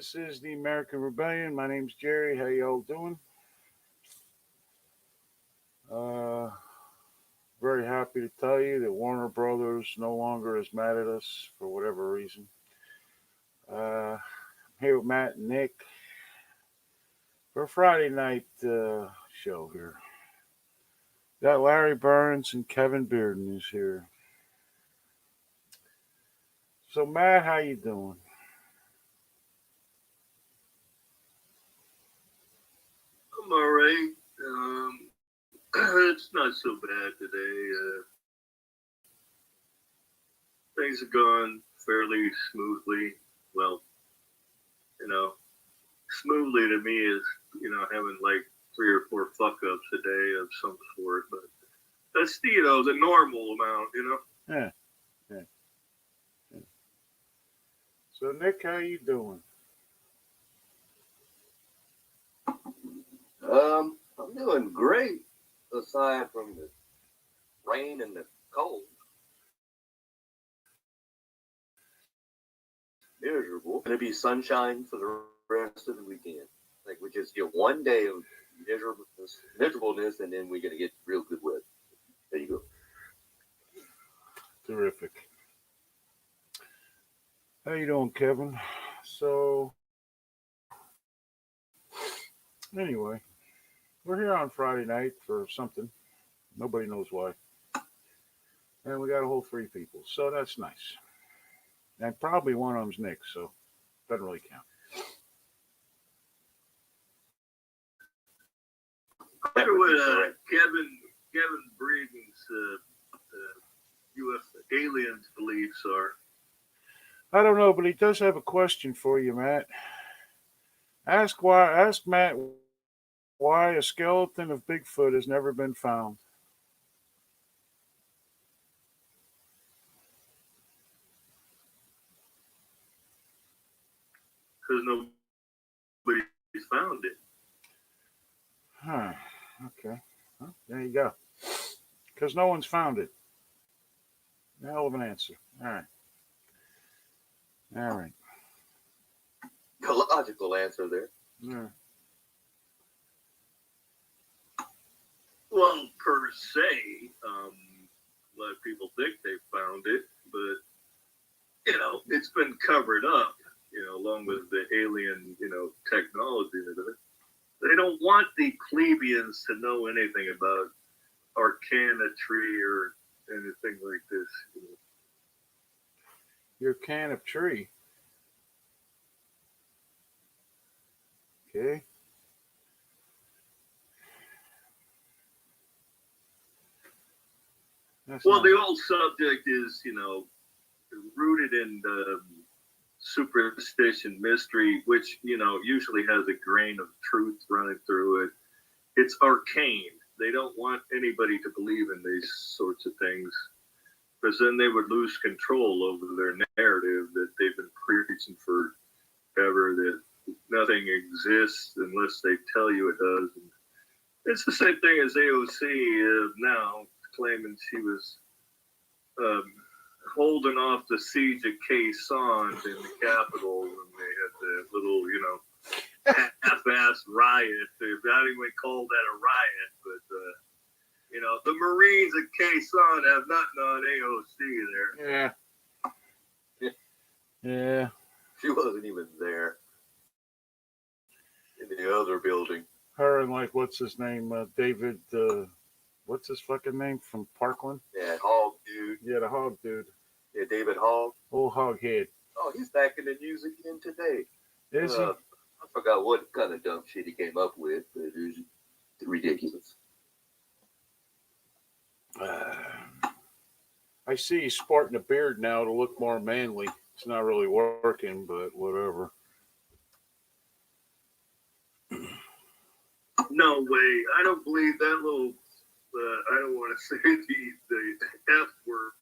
This is the American Rebellion. My name's Jerry. How y'all doing? Uh, Very happy to tell you that Warner Brothers no longer is mad at us for whatever reason. I'm here with Matt and Nick for a Friday night show here. Got Larry Burns and Kevin Bearden is here. So Matt, how you doing? I'm all right. It's not so bad today. Things have gone fairly smoothly. Well, you know, smoothly to me is, having like 3 or 4 fuck ups a day of some sort. But that's, the normal amount. Yeah, yeah, yeah. So Nick, how you doing? I'm doing great, aside from the rain and the cold. Miserable. Gonna be sunshine for the rest of the weekend. Like we just get one day of miserableness, and then we're gonna get real good weather. There you go. Terrific. How you doing, Kevin? So anyway, we're here on Friday night for something. Nobody knows why. And we got a whole 3 people. So that's nice. And probably one of them's Nick, so doesn't really count. I wonder what Kevin Breeden's U.S. aliens beliefs are. I don't know, but he does have a question for you, Matt. Ask Matt why a skeleton of Bigfoot has never been found. Because nobody's found it. Huh. Okay. Well, there you go. Because no one's found it. Hell of an answer. All right. All right. A logical answer there. Yeah. Well, per se, a lot of people think they found it, but it's been covered up. Along with the alien, technology. They don't want the plebeians to know anything about arcanetry or anything like this. Your can of tree. Okay. Well, the whole subject is, rooted in superstition, mystery, which, usually has a grain of truth running through it. It's arcane. They don't want anybody to believe in these sorts of things, because then they would lose control over their narrative that they've been preaching forever, that nothing exists unless they tell you it does. And it's the same thing as AOC now claiming she was holding off the siege of Khe Sanh in the Capitol when they had the little, half-assed riot. I don't even call that a riot, but the Marines at Khe Sanh have nothing on AOC there. Yeah. Yeah. She wasn't even there. In the other building. Her and what's his name? David. What's his fucking name from Parkland? Yeah, Hog dude. Yeah, the Hog dude. Yeah, David Hogg. Old Hog head. Oh, he's back in the news again today. Is he? I forgot what kind of dumb shit he came up with, but it was ridiculous. I see he's sporting a beard now to look more manly. It's not really working, but whatever. No way. I don't believe that little, I don't want to say the F word.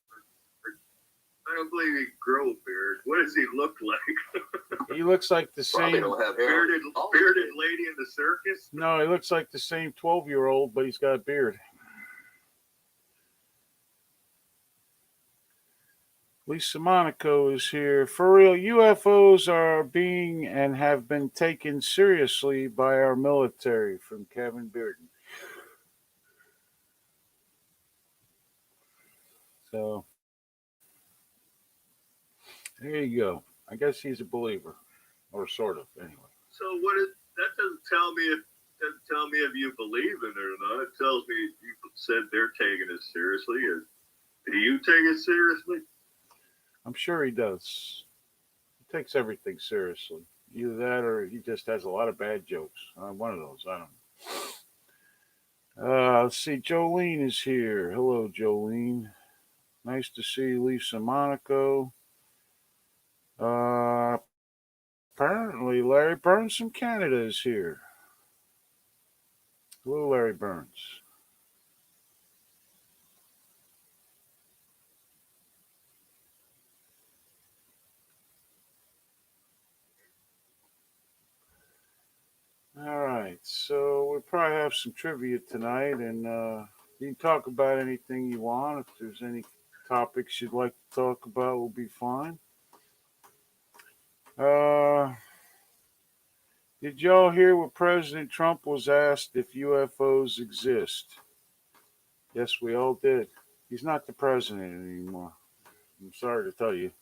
I don't believe he grow a beard. What does he look like? He looks like the same bearded lady in the circus. No, he looks like the same 12-year-old, but he's got a beard. Lisa Monaco is here. For real, UFOs are being and have been taken seriously by our military, from Kevin Bearden. So, there you go. I guess he's a believer, or sort of, anyway. So that doesn't tell me if you believe in it or not. It tells me you said they're taking it seriously. Do you take it seriously? I'm sure he does. He takes everything seriously. Either that or he just has a lot of bad jokes. One of those. I don't know. Let's see. Jolene is here. Hello, Jolene. Nice to see Lisa Monaco. Apparently, Larry Burns from Canada is here. Hello, Larry Burns. All right, so we probably have some trivia tonight, and you can talk about anything you want. If there's any topics you'd like to talk about, will be fine. Did y'all hear what President Trump was asked if UFOs exist? Yes, we all did. He's not the president anymore. I'm sorry to tell you,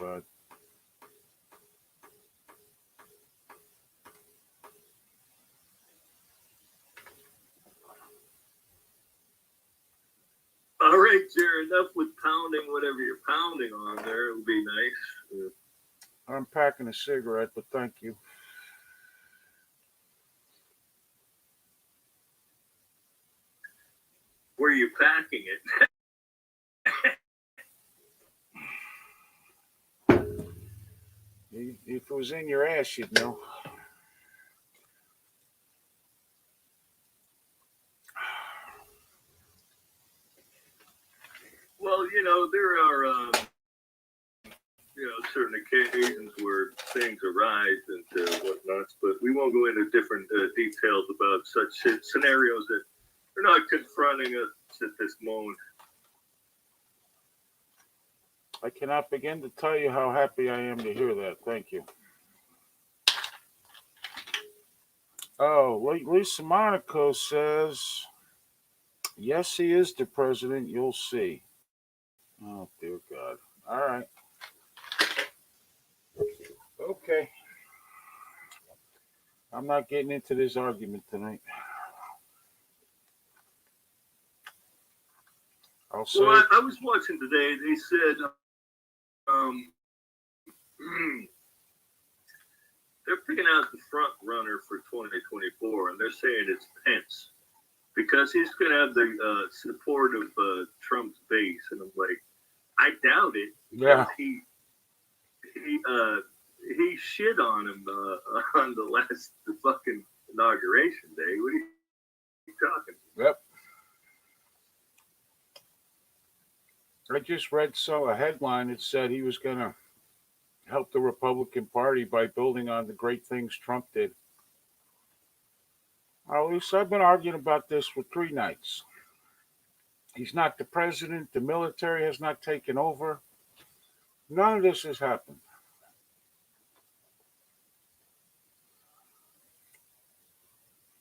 but All right, Jared, enough with pounding whatever you're pounding on there. It would be nice. I'm packing a cigarette, but thank you. Where are you packing it? If it was in your ass, you'd know. Well, there are certain occasions where things arise and whatnots, but we won't go into different details about such scenarios that are not confronting us at this moment. I cannot begin to tell you how happy I am to hear that. Thank you. Oh, Lisa Monaco says, yes, he is the president. You'll see. Oh, dear God. All right. Okay. I'm not getting into this argument tonight. I'll say. Well, I was watching today. They said they're picking out the front runner for 2024, and they're saying it's Pence because he's going to have the support of Trump's base. And I'm like, I doubt it. Yeah. He shit on him on the fucking inauguration day. What are you talking about? Yep. I just read a headline that said he was going to help the Republican Party by building on the great things Trump did. At least I've been arguing about this for 3 nights. He's not the president. The military has not taken over. None of this has happened.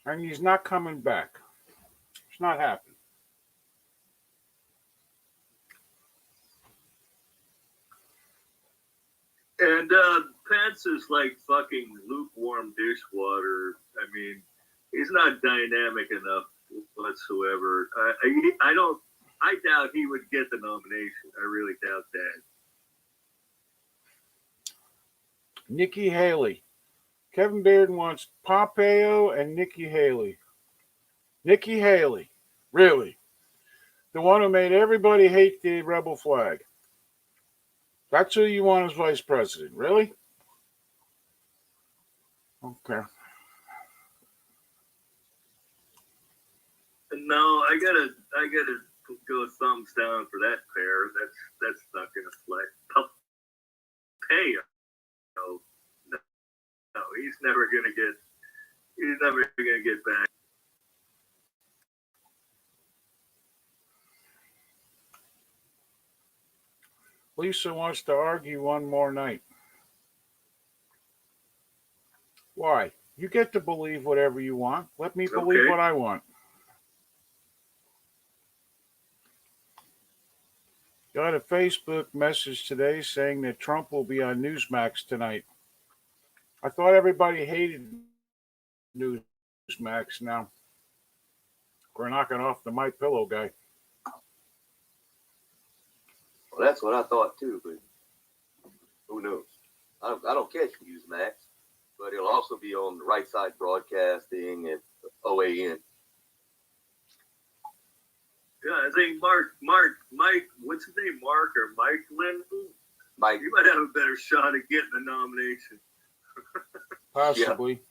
And he's not coming back. It's not happening. And Pence is like fucking lukewarm dishwater. I mean, he's not dynamic enough whatsoever. I doubt he would get the nomination. I really doubt that. Nikki Haley. Kevin Bearden wants Pompeo and Nikki Haley. Nikki Haley. Really? The one who made everybody hate the rebel flag. That's who you want as vice president. Really? Okay. No, I gotta go thumbs down for that pair. That's not gonna fly. Pompeo. No, he's never gonna get back. Lisa wants to argue one more night. Why? You get to believe whatever you want. Let me believe Okay. what I want. Got a Facebook message today saying that Trump will be on Newsmax tonight. I thought everybody hated Newsmax. Now we're knocking off the My Pillow guy. Well, that's what I thought too, but who knows? I don't catch Newsmax, but it'll also be on the Right Side Broadcasting and OAN. Yeah, I think Mike, what's his name? Mark or Mike Lindell? Mike, You might have a better shot at getting the nomination. Possibly.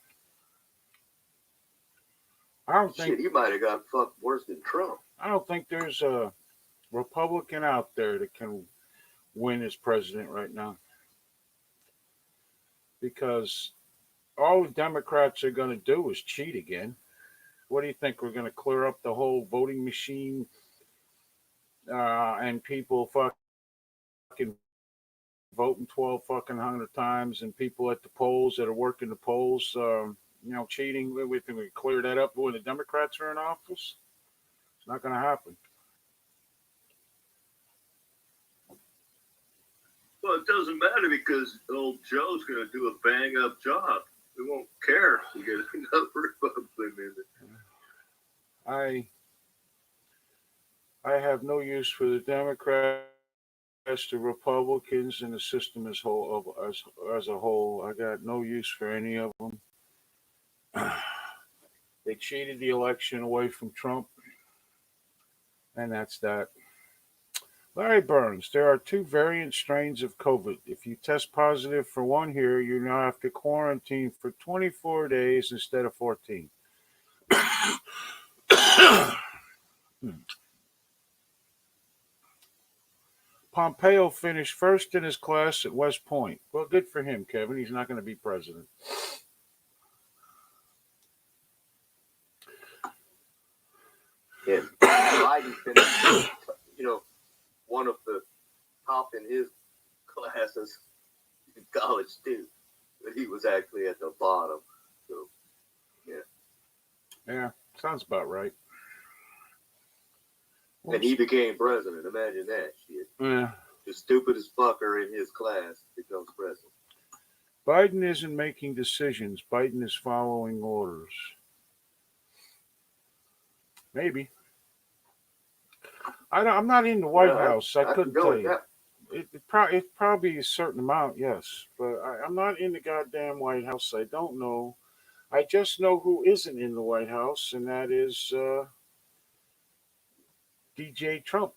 I don't think shit, he might have got fucked worse than Trump. I don't think there's a Republican out there that can win as president right now. Because all the Democrats are going to do is cheat again. What do you think? We're going to clear up the whole voting machine and people fucking voting 12 fucking hundred times and people at the polls that are working the polls, cheating? We think we clear that up when the Democrats are in office? It's not going to happen. Well, it doesn't matter because old Joe's going to do a bang up job. We won't care if we get another Republican in it. I have no use for the Democrats, the Republicans, and the system as a whole. I got no use for any of them. They cheated the election away from Trump, and that's that. Larry Burns, there are 2 variant strains of COVID. If you test positive for one here, you now have to quarantine for 24 days instead of 14. Pompeo finished first in his class at West Point. Well, good for him, Kevin. He's not going to be president. Yeah, Biden finished, one of the top in his classes in college too, but he was actually at the bottom. So, Yeah, sounds about right. and he became president. Imagine that shit. Yeah. The stupidest fucker in his class becomes president. Biden isn't making decisions. Biden is following orders. I'm not in the White House. I couldn't tell you. It's probably a certain amount, yes. But I'm not in the goddamn White House. I don't know. I just know who isn't in the White House, and that is DJ Trump.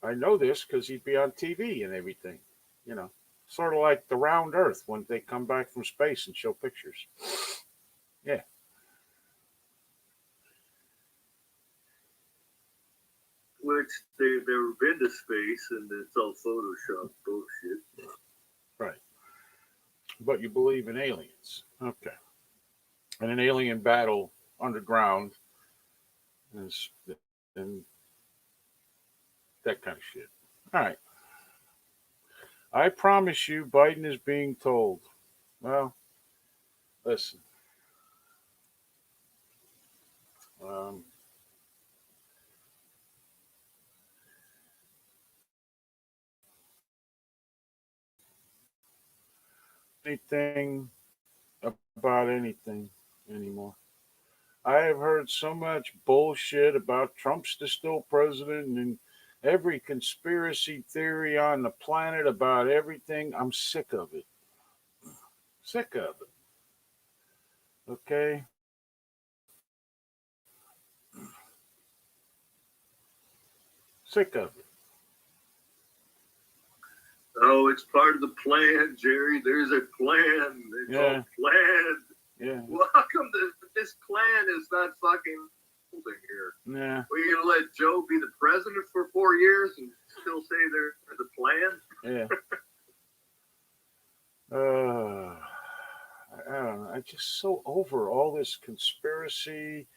I know this because he'd be on TV and everything. Sort of like the round Earth when they come back from space and show pictures. Yeah. Which they've never been to space and it's all Photoshop bullshit. Right. But you believe in aliens. Okay. And an alien battle underground and that kind of shit. All right. I promise you, Biden is being told. Well, listen. Anything about anything anymore. I have heard so much bullshit about Trump's still president and every conspiracy theory on the planet about everything. I'm sick of it. Sick of it. Okay? Sick of it. Oh, it's part of the plan, Jerry. There's a plan. It's all planned. Yeah. Well, how come this plan is not fucking holding here? Yeah. We're going to let Joe be the president for 4 years and still say there's a plan? Yeah. I don't know. I'm just so over all this conspiracy.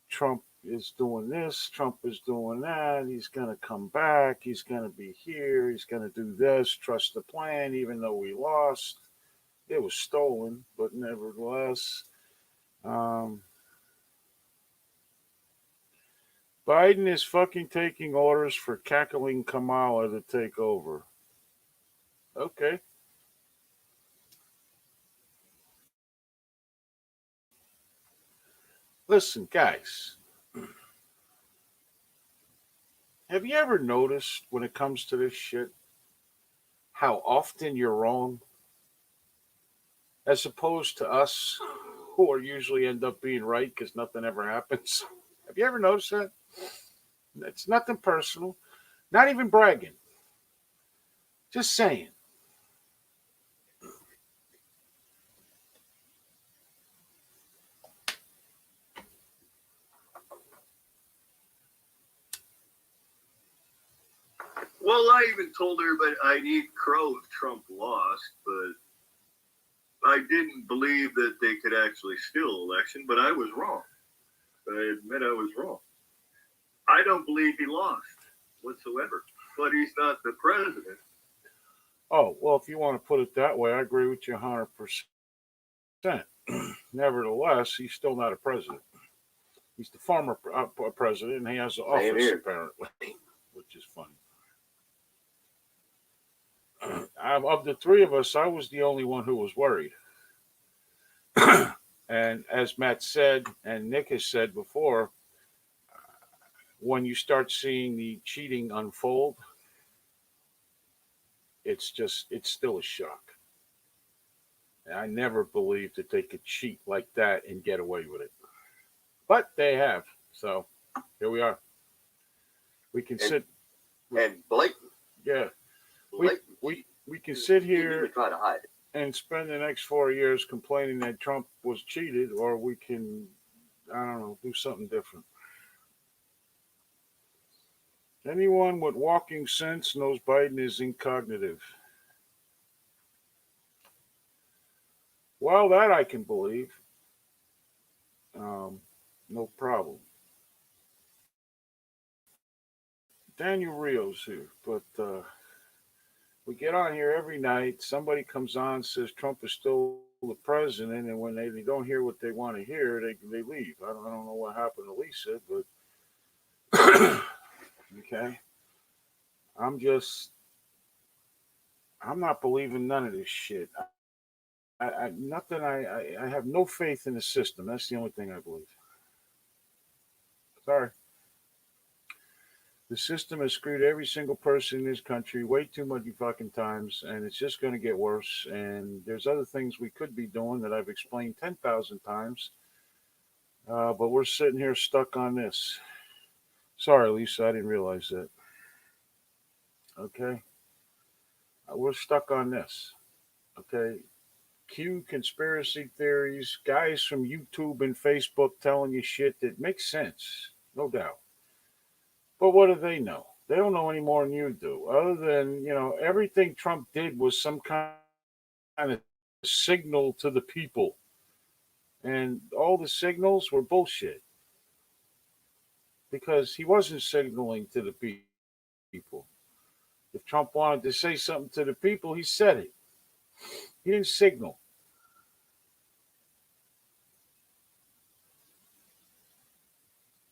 Trump is doing this, Trump is doing that, he's going to come back, he's going to be here, he's going to do this, trust the plan, even though we lost. It was stolen, but nevertheless, um, Biden is fucking taking orders for cackling Kamala to take over. Okay. Listen, guys, have you ever noticed when it comes to this shit how often you're wrong? As opposed to us who are usually end up being right because nothing ever happens. Have you ever noticed that? It's nothing personal, not even bragging. Just saying. Well, I even told everybody I'd eat crow if Trump lost, but I didn't believe that they could actually steal an election, but I was wrong. I admit I was wrong. I don't believe he lost whatsoever, but he's not the president. Oh, well, if you want to put it that way, I agree with you 100%. Nevertheless, he's still not a president. He's the former president, and he has the office, apparently, which is funny. Of the three of us, I was the only one who was worried. And as Matt said, and Nick has said before, when you start seeing the cheating unfold, it's still a shock. And I never believed that they could cheat like that and get away with it. But they have. So here we are. We can sit. And blatant. Yeah. Blatant. We can sit here try to hide it and spend the next 4 years complaining that Trump was cheated, or we can, I don't know, do something different. Anyone with walking sense knows Biden is incognitive. Well, that I can believe. No problem. Daniel Rios here, but we get on here every night. Somebody comes on, says Trump is still the president, and when they don't hear what they want to hear, they leave. I don't know what happened to Lisa, but okay. I'm not believing none of this shit. I have no faith in the system. That's the only thing I believe. Sorry. The system has screwed every single person in this country way too many fucking times, and it's just going to get worse. And there's other things we could be doing that I've explained 10,000 times, but we're sitting here stuck on this. Sorry, Lisa, I didn't realize that. Okay, we're stuck on this. Okay, cue conspiracy theories, guys from YouTube and Facebook telling you shit that makes sense, no doubt. But what do they know? They don't know any more than you do. Other than, everything Trump did was some kind of signal to the people. And all the signals were bullshit. Because he wasn't signaling to the people. If Trump wanted to say something to the people, he said it. He didn't signal.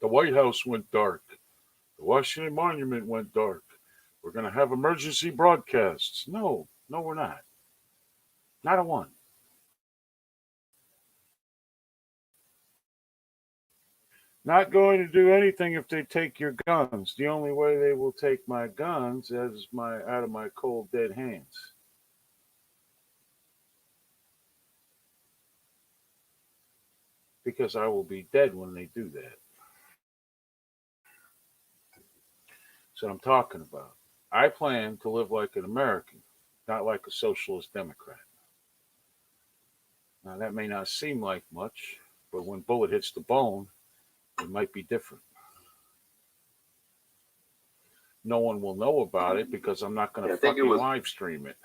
The White House went dark. The Washington Monument went dark. We're going to have emergency broadcasts. No, we're not. Not a one. Not going to do anything if they take your guns. The only way they will take my guns is out of my cold, dead hands. Because I will be dead when they do that. That's what I'm talking about. I plan to live like an American, not like a socialist Democrat. Now, that may not seem like much, but when bullet hits the bone, it might be different. No one will know about it because I'm not going to fucking live stream it.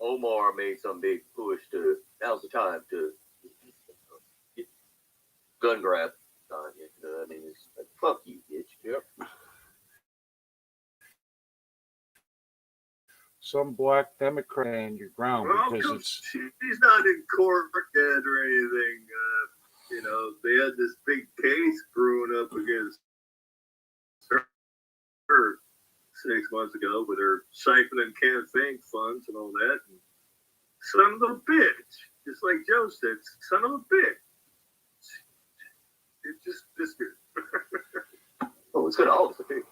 Omar made some big push that was the time to gun grab on you. I mean, it's like, fuck you, bitch. Yep. Some black Democrat stand your ground Well, because it's she's not in court yet or anything. They had this big case brewing up against her 6 months ago with her siphoning campaign funds and all that. And son of a bitch, just like Joe said, son of a bitch. It just disappeared. Oh, it's gonna all disappear.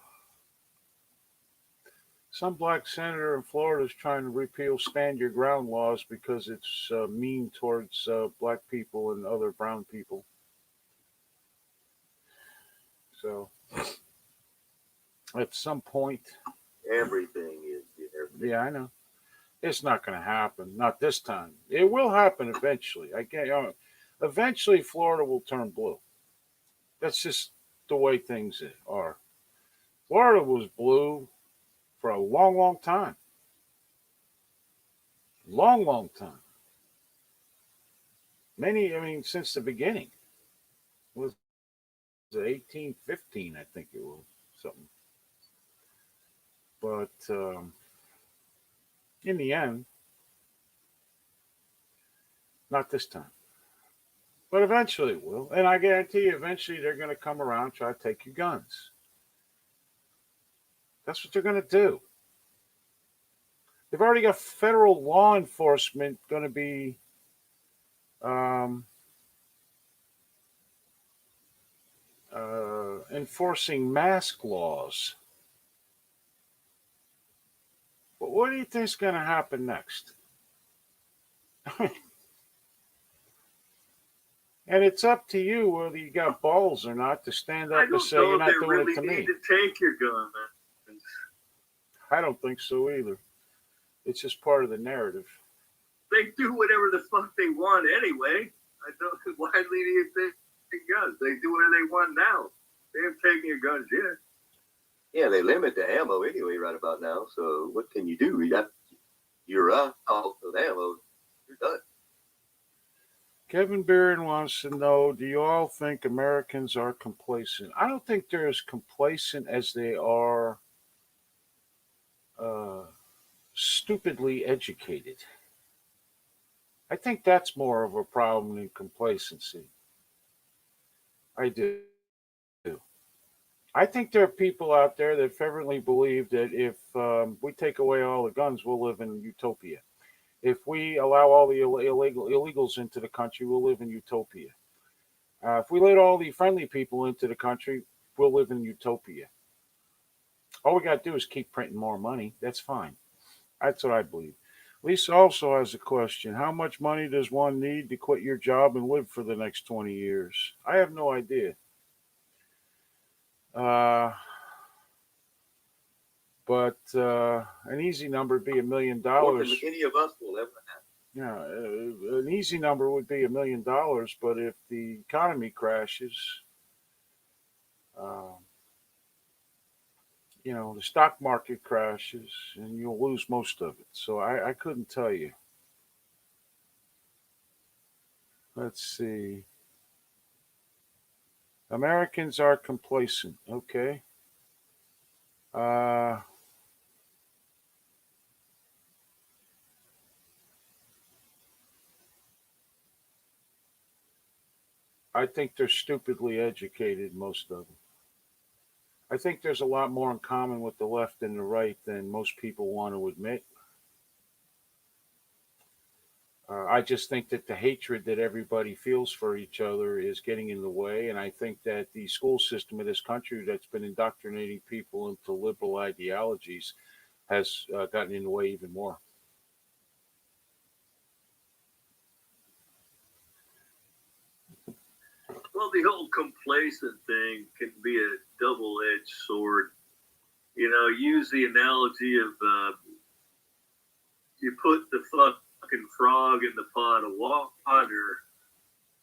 some black senator in Florida is trying to repeal stand your ground laws because it's mean towards black people and other brown people. So at some point, Everything is. yeah, I know. It's not going to happen. Not this time. It will happen eventually. Eventually, Florida will turn blue. That's just the way things are. Florida was blue for a long, long time. Long, long time. Since the beginning. It was 1815, I think it was something. But in the end, not this time. But eventually it will. And I guarantee you, eventually they're going to come around and try to take your guns. That's what they're going to do. They've already got federal law enforcement going to be enforcing mask laws. But what do you think is going to happen next? And it's up to you whether you got balls or not to stand I up and don't say know you're if not they doing really it to need me. to take your gun. I don't think so either. It's just part of the narrative. They do whatever the fuck they want anyway. I don't. Why do you take guns? They do whatever they want now. They haven't taken your guns yet. Yeah, they limit the ammo anyway right about now. So what can you do? You're out of ammo. You're done. Kevin Barron wants to know, do you all think Americans are complacent? I don't think they're as complacent as they are stupidly educated. I think that's more of a problem than complacency. I do. I think there are people out there that fervently believe that if we take away all the guns, we'll live in utopia. If we allow all the illegals into the country, we'll live in utopia. If we let all the friendly people into the country, we'll live in utopia. All we got to do is keep printing more money. That's fine. That's what I believe. Lisa also has a question. How much money does one need to quit your job and live for the next 20 years? I have no idea. But an easy number would be $1 million. More than any of us will ever have. Yeah, an easy number would be $1 million. But if the economy crashes, the stock market crashes, and you'll lose most of it. So I couldn't tell you. Let's see. Americans are complacent. Okay. I think they're stupidly educated, most of them. I think there's a lot more in common with the left and the right than most people want to admit. I just think that the hatred that everybody feels for each other is getting in the way. And I think that the school system of this country that's been indoctrinating people into liberal ideologies has gotten in the way even more. Well, the whole complacent thing can be a double-edged sword. Use the analogy of you put the fucking frog in the pot of water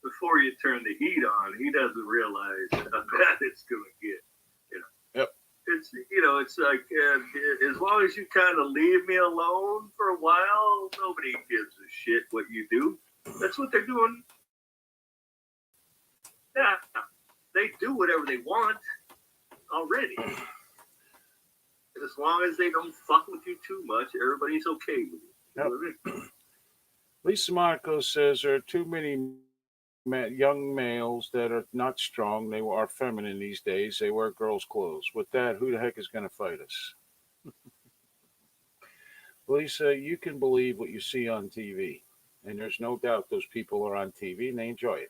before you turn the heat on. He doesn't realize how bad it's going to get. Yep. It's like as long as you kind of leave me alone for a while, nobody gives a shit what you do. That's what they're doing. Yeah, they do whatever they want already. And as long as they don't fuck with you too much, everybody's okay with it. You know what I mean? Lisa Monaco says there are too many young males that are not strong. They are feminine these days. They wear girls' clothes. With that, who the heck is going to fight us? Lisa, you can believe what you see on TV. And there's no doubt those people are on TV and they enjoy it.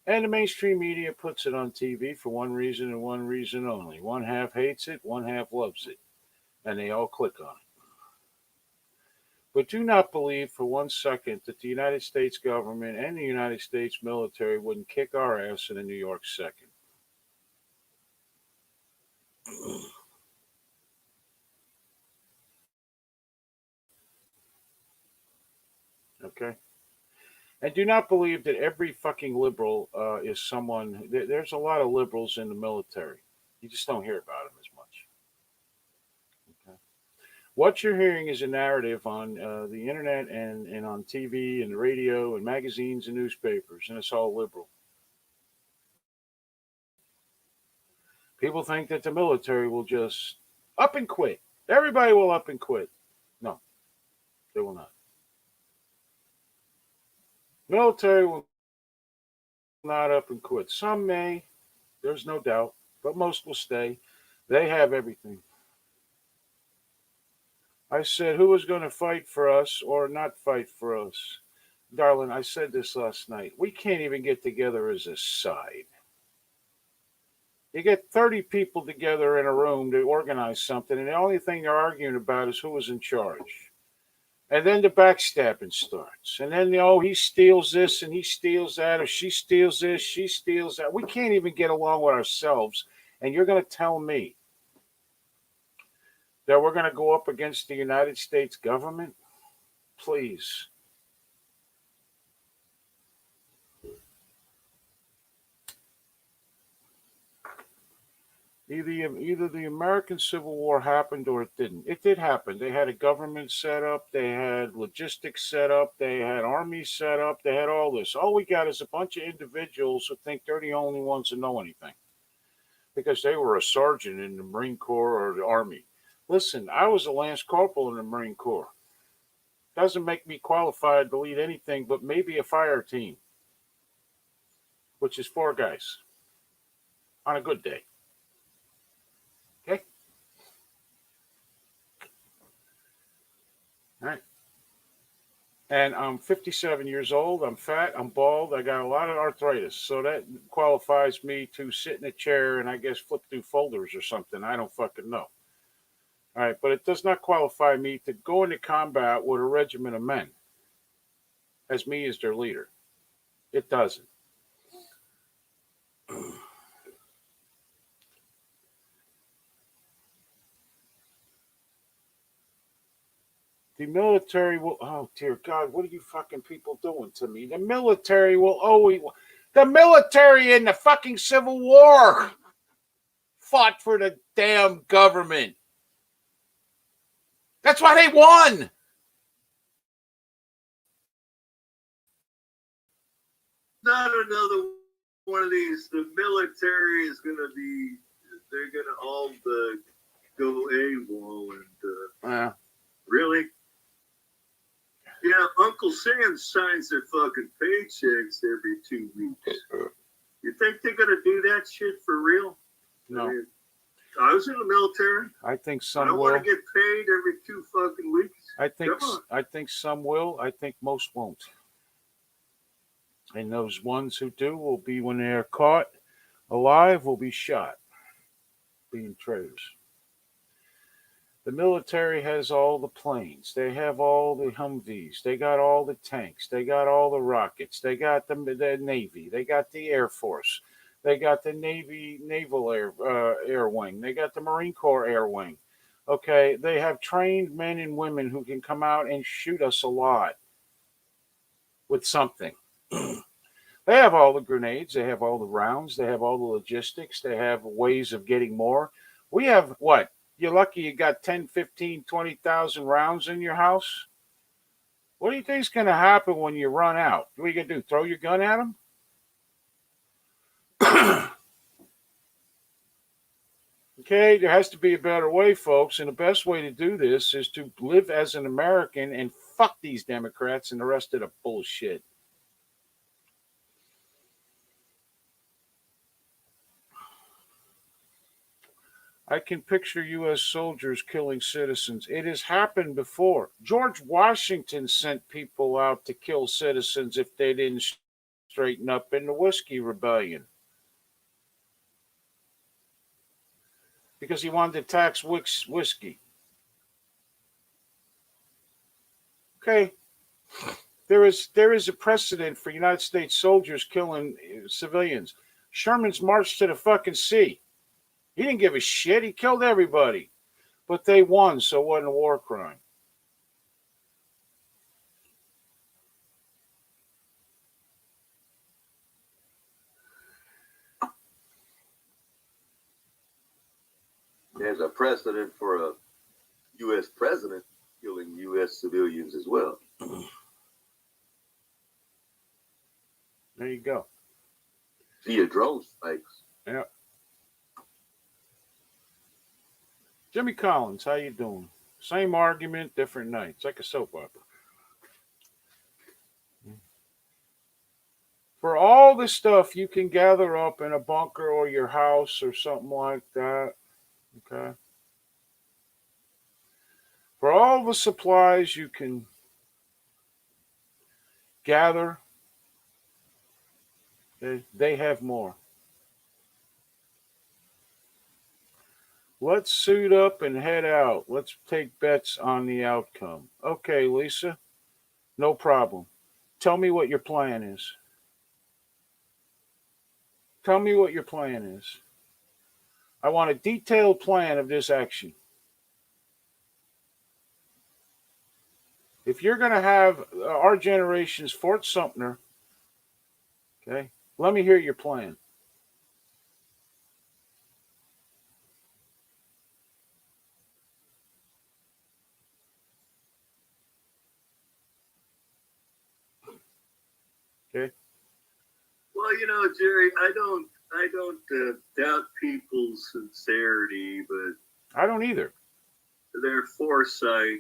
And the mainstream media puts it on TV for one reason and one reason only. One half hates it, one half loves it. And they all click on it. But do not believe for one second that the United States government and the United States military wouldn't kick our ass in a New York second. Okay? And do not believe that every fucking liberal is someone. There's a lot of liberals in the military. You just don't hear about them as much. Okay? What you're hearing is a narrative on the internet and on TV and the radio and magazines and newspapers, and it's all liberal. People think that the military will just up and quit. Everybody will up and quit. No, they will not. Military will not up and quit. Some may, there's no doubt, but most will stay. They have everything. I said, who is going to fight for us or not fight for us? Darling, I said this last night. We can't even get together as a side. You get 30 people together in a room to organize something, and the only thing they're arguing about is who is in charge. And then the backstabbing starts. And then, he steals this and he steals that, or she steals this, she steals that. We can't even get along with ourselves. And you're going to tell me that we're going to go up against the United States government? Please. Either the American Civil War happened or it didn't. It did happen. They had a government set up. They had logistics set up. They had armies set up. They had all this. All we got is a bunch of individuals who think they're the only ones who know anything because they were a sergeant in the Marine Corps or the Army. Listen, I was a Lance Corporal in the Marine Corps. Doesn't make me qualified to lead anything but maybe a fire team, which is 4 guys on a good day. Okay? All right. And I'm 57 years old. I'm fat. I'm bald. I got a lot of arthritis. So that qualifies me to sit in a chair and I guess flip through folders or something. I don't fucking know. All right. But it does not qualify me to go into combat with a regiment of men as me as their leader. It doesn't. The military will, oh dear God, what are you fucking people doing to me? The military will always, the military in the fucking Civil War fought for the damn government. That's why they won. Not another one of these. The military is going to be, they're going to all go AWOL and really? Yeah, Uncle Sam signs their fucking paychecks every 2 weeks. You think they're going to do that shit for real? No. I was in the military. I think I some don't will. want to get paid every 2 fucking weeks. I think some will. I think most won't. And those ones who do will be, when they're caught alive, will be shot, being traitors. The military has all the planes. They have all the Humvees. They got all the tanks. They got all the rockets. They got the Navy. They got the Air Force. They got the Naval Air Wing. They got the Marine Corps Air Wing. Okay, they have trained men and women who can come out and shoot us a lot with something. They have all the grenades. They have all the rounds. They have all the logistics. They have ways of getting more. We have what? You're lucky you got 10, 15, 20,000 rounds in your house. What do you think is going to happen when you run out? What are you going to do? Throw your gun at them? Okay, there has to be a better way, folks, and the best way to do this is to live as an American and fuck these Democrats and the rest of the bullshit. I can picture U.S. soldiers killing citizens. It has happened before. George Washington sent people out to kill citizens if they didn't straighten up in the Whiskey Rebellion because he wanted to tax whiskey. Okay, there is a precedent for United States soldiers killing civilians. Sherman's march to the fucking sea. He didn't give a shit. He killed everybody. But they won, so it wasn't a war crime. There's a precedent for a U.S. president killing U.S. civilians as well. There you go. Via drone strikes. Yeah. Jimmy Collins, how you doing? Same argument, different night. It's like a soap opera. For all the stuff you can gather up in a bunker or your house or something like that, okay? For all the supplies you can gather, they have more. Let's suit up and head out. Let's take bets on the outcome. Okay, Lisa, no problem. Tell me what your plan is. Tell me what your plan is. I want a detailed plan of this action. If you're going to have our generation's Fort Sumter, okay, let me hear your plan. Okay. Well, you know, Jerry, I don't doubt people's sincerity, but I don't either. their foresight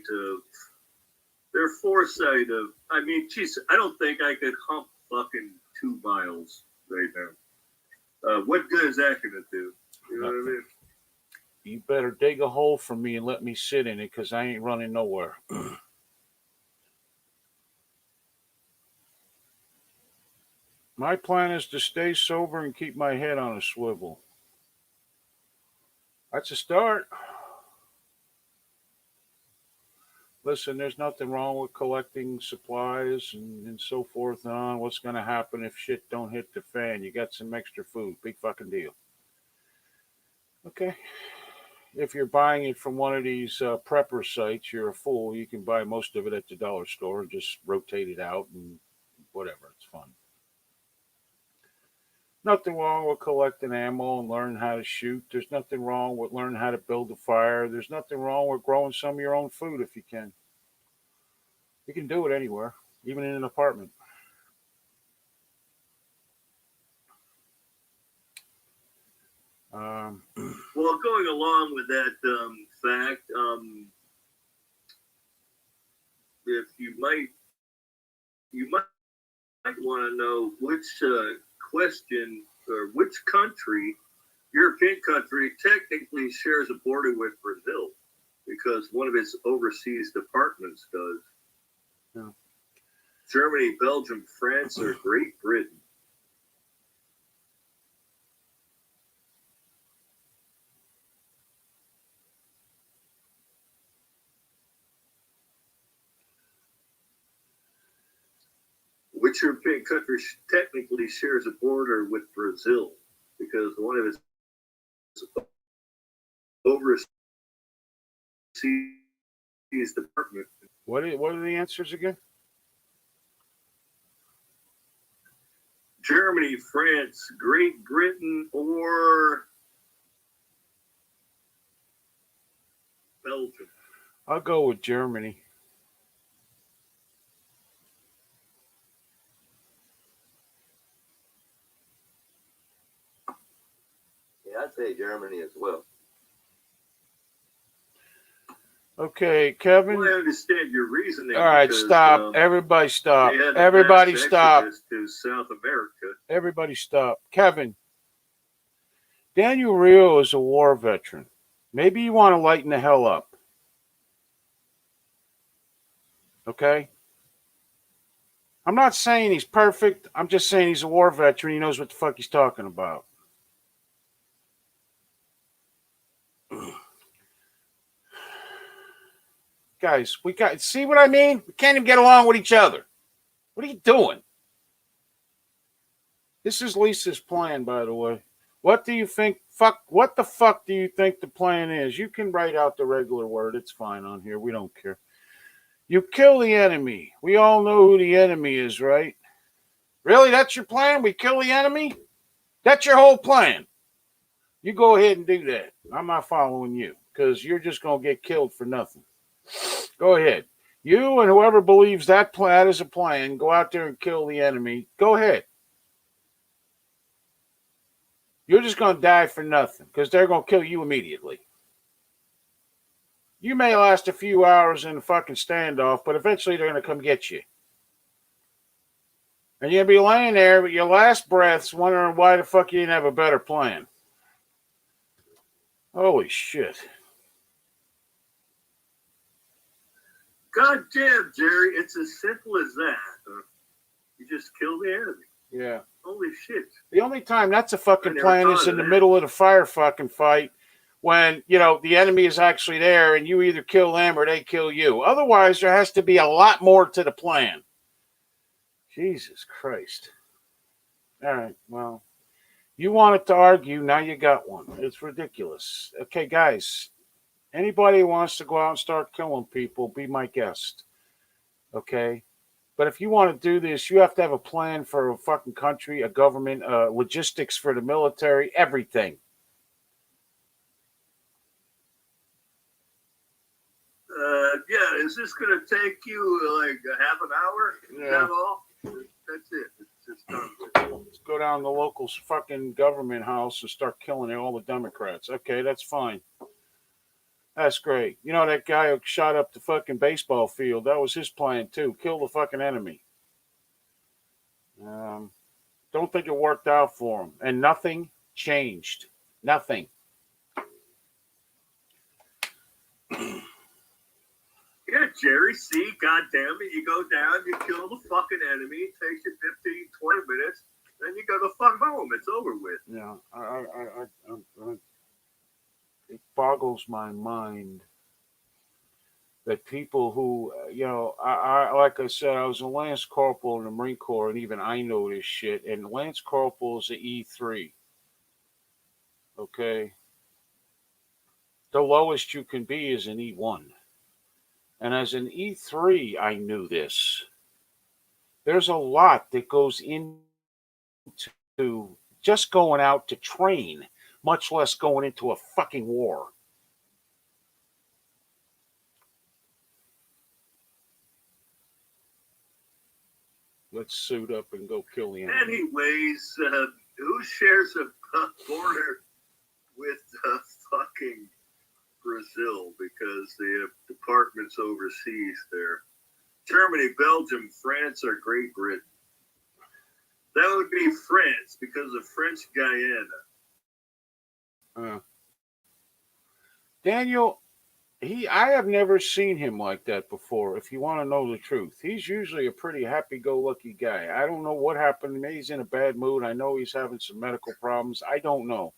of, I mean, geez, I don't think I could hump fucking 2 miles right now. What good is that going to do? You know what I mean? You better dig a hole for me and let me sit in it because I ain't running nowhere. My plan is to stay sober and keep my head on a swivel. That's a start. Listen, there's nothing wrong with collecting supplies and so forth and on. What's going to happen if shit don't hit the fan? You got some extra food. Big fucking deal. Okay. If you're buying it from one of these prepper sites, you're a fool. You can buy most of it at the dollar store and just rotate it out and whatever. It's fun. Nothing wrong with collecting ammo and learning how to shoot. There's nothing wrong with learning how to build a fire. There's nothing wrong with growing some of your own food if you can. You can do it anywhere, even in an apartment. Well, going along with that fact, if you might want to know which question or which country, European country, technically shares a border with Brazil because one of its overseas departments does. Yeah. Germany, Belgium, France, or Great Britain. Which European country technically shares a border with Brazil because one of its overseas department. What are the answers again? Germany, France, Great Britain, or Belgium. I'll go with Germany. say Germany as well. Okay, Kevin. Well, I understand your reasoning. All right, because, stop. Everybody stop. they had a Everybody mass stop. exodus to South America. Everybody stop. Kevin, Daniel Rio is a war veteran. Maybe you want to lighten the hell up. Okay? I'm not saying he's perfect. I'm just saying he's a war veteran. He knows what the fuck he's talking about. Guys, see what I mean? We can't even get along with each other. What are you doing? This is Lisa's plan, by the way. What do you think? What the fuck do you think the plan is? You can write out the regular word. It's fine on here. We don't care. You kill the enemy. We all know who the enemy is, right? Really? That's your plan? We kill the enemy? That's your whole plan. You go ahead and do that. I'm not following you because you're just going to get killed for nothing. Go ahead. You and whoever believes that plan is a plan, go out there and kill the enemy. Go ahead. You're just going to die for nothing because they're going to kill you immediately. You may last a few hours in a fucking standoff, but eventually they're going to come get you. And you'll be laying there with your last breaths wondering why the fuck you didn't have a better plan. Holy shit. God damn, Jerry, it's as simple as that. You just kill the enemy. Yeah. Holy shit. The only time that's a fucking never plan thought is of in the that. middle of the fire fucking fight when, the enemy is actually there and you either kill them or they kill you. Otherwise, there has to be a lot more to the plan. Jesus Christ. All right, well, you wanted to argue, now you got one. It's ridiculous. Okay, guys, anybody who wants to go out and start killing people, be my guest. Okay? But if you want to do this, you have to have a plan for a fucking country, a government, logistics for the military, everything. Yeah, is this going to take you like a half an hour? Is Yeah. that all? That's it. It's just done with. Let's go down to the local fucking government house and start killing all the Democrats. Okay, that's fine. That's great. You know that guy who shot up the fucking baseball field? That was his plan too. Kill the fucking enemy. Don't think it worked out for him. And nothing changed. Nothing. Yeah, Jerry, see, goddamn it, you go down, you kill the fucking enemy, it takes you 15, 20 minutes, then you go the fuck home. It's over with. Yeah, it boggles my mind that people who, I like I said, I was a Lance Corporal in the Marine Corps, and even I know this shit. And Lance Corporal is an E3. Okay? The lowest you can be is an E1. And as an E3, I knew this. There's a lot that goes into just going out to train, much less going into a fucking war. Let's suit up and go kill the enemy. Anyways, who shares a border with fucking Brazil? Because they have departments overseas there. Germany, Belgium, France, or Great Britain? That would be France because of French Guyana. Daniel, I have never seen him like that before, if you want to know the truth. He's usually a pretty happy-go-lucky guy. I don't know what happened. Maybe he's in a bad mood. I know he's having some medical problems. I don't know.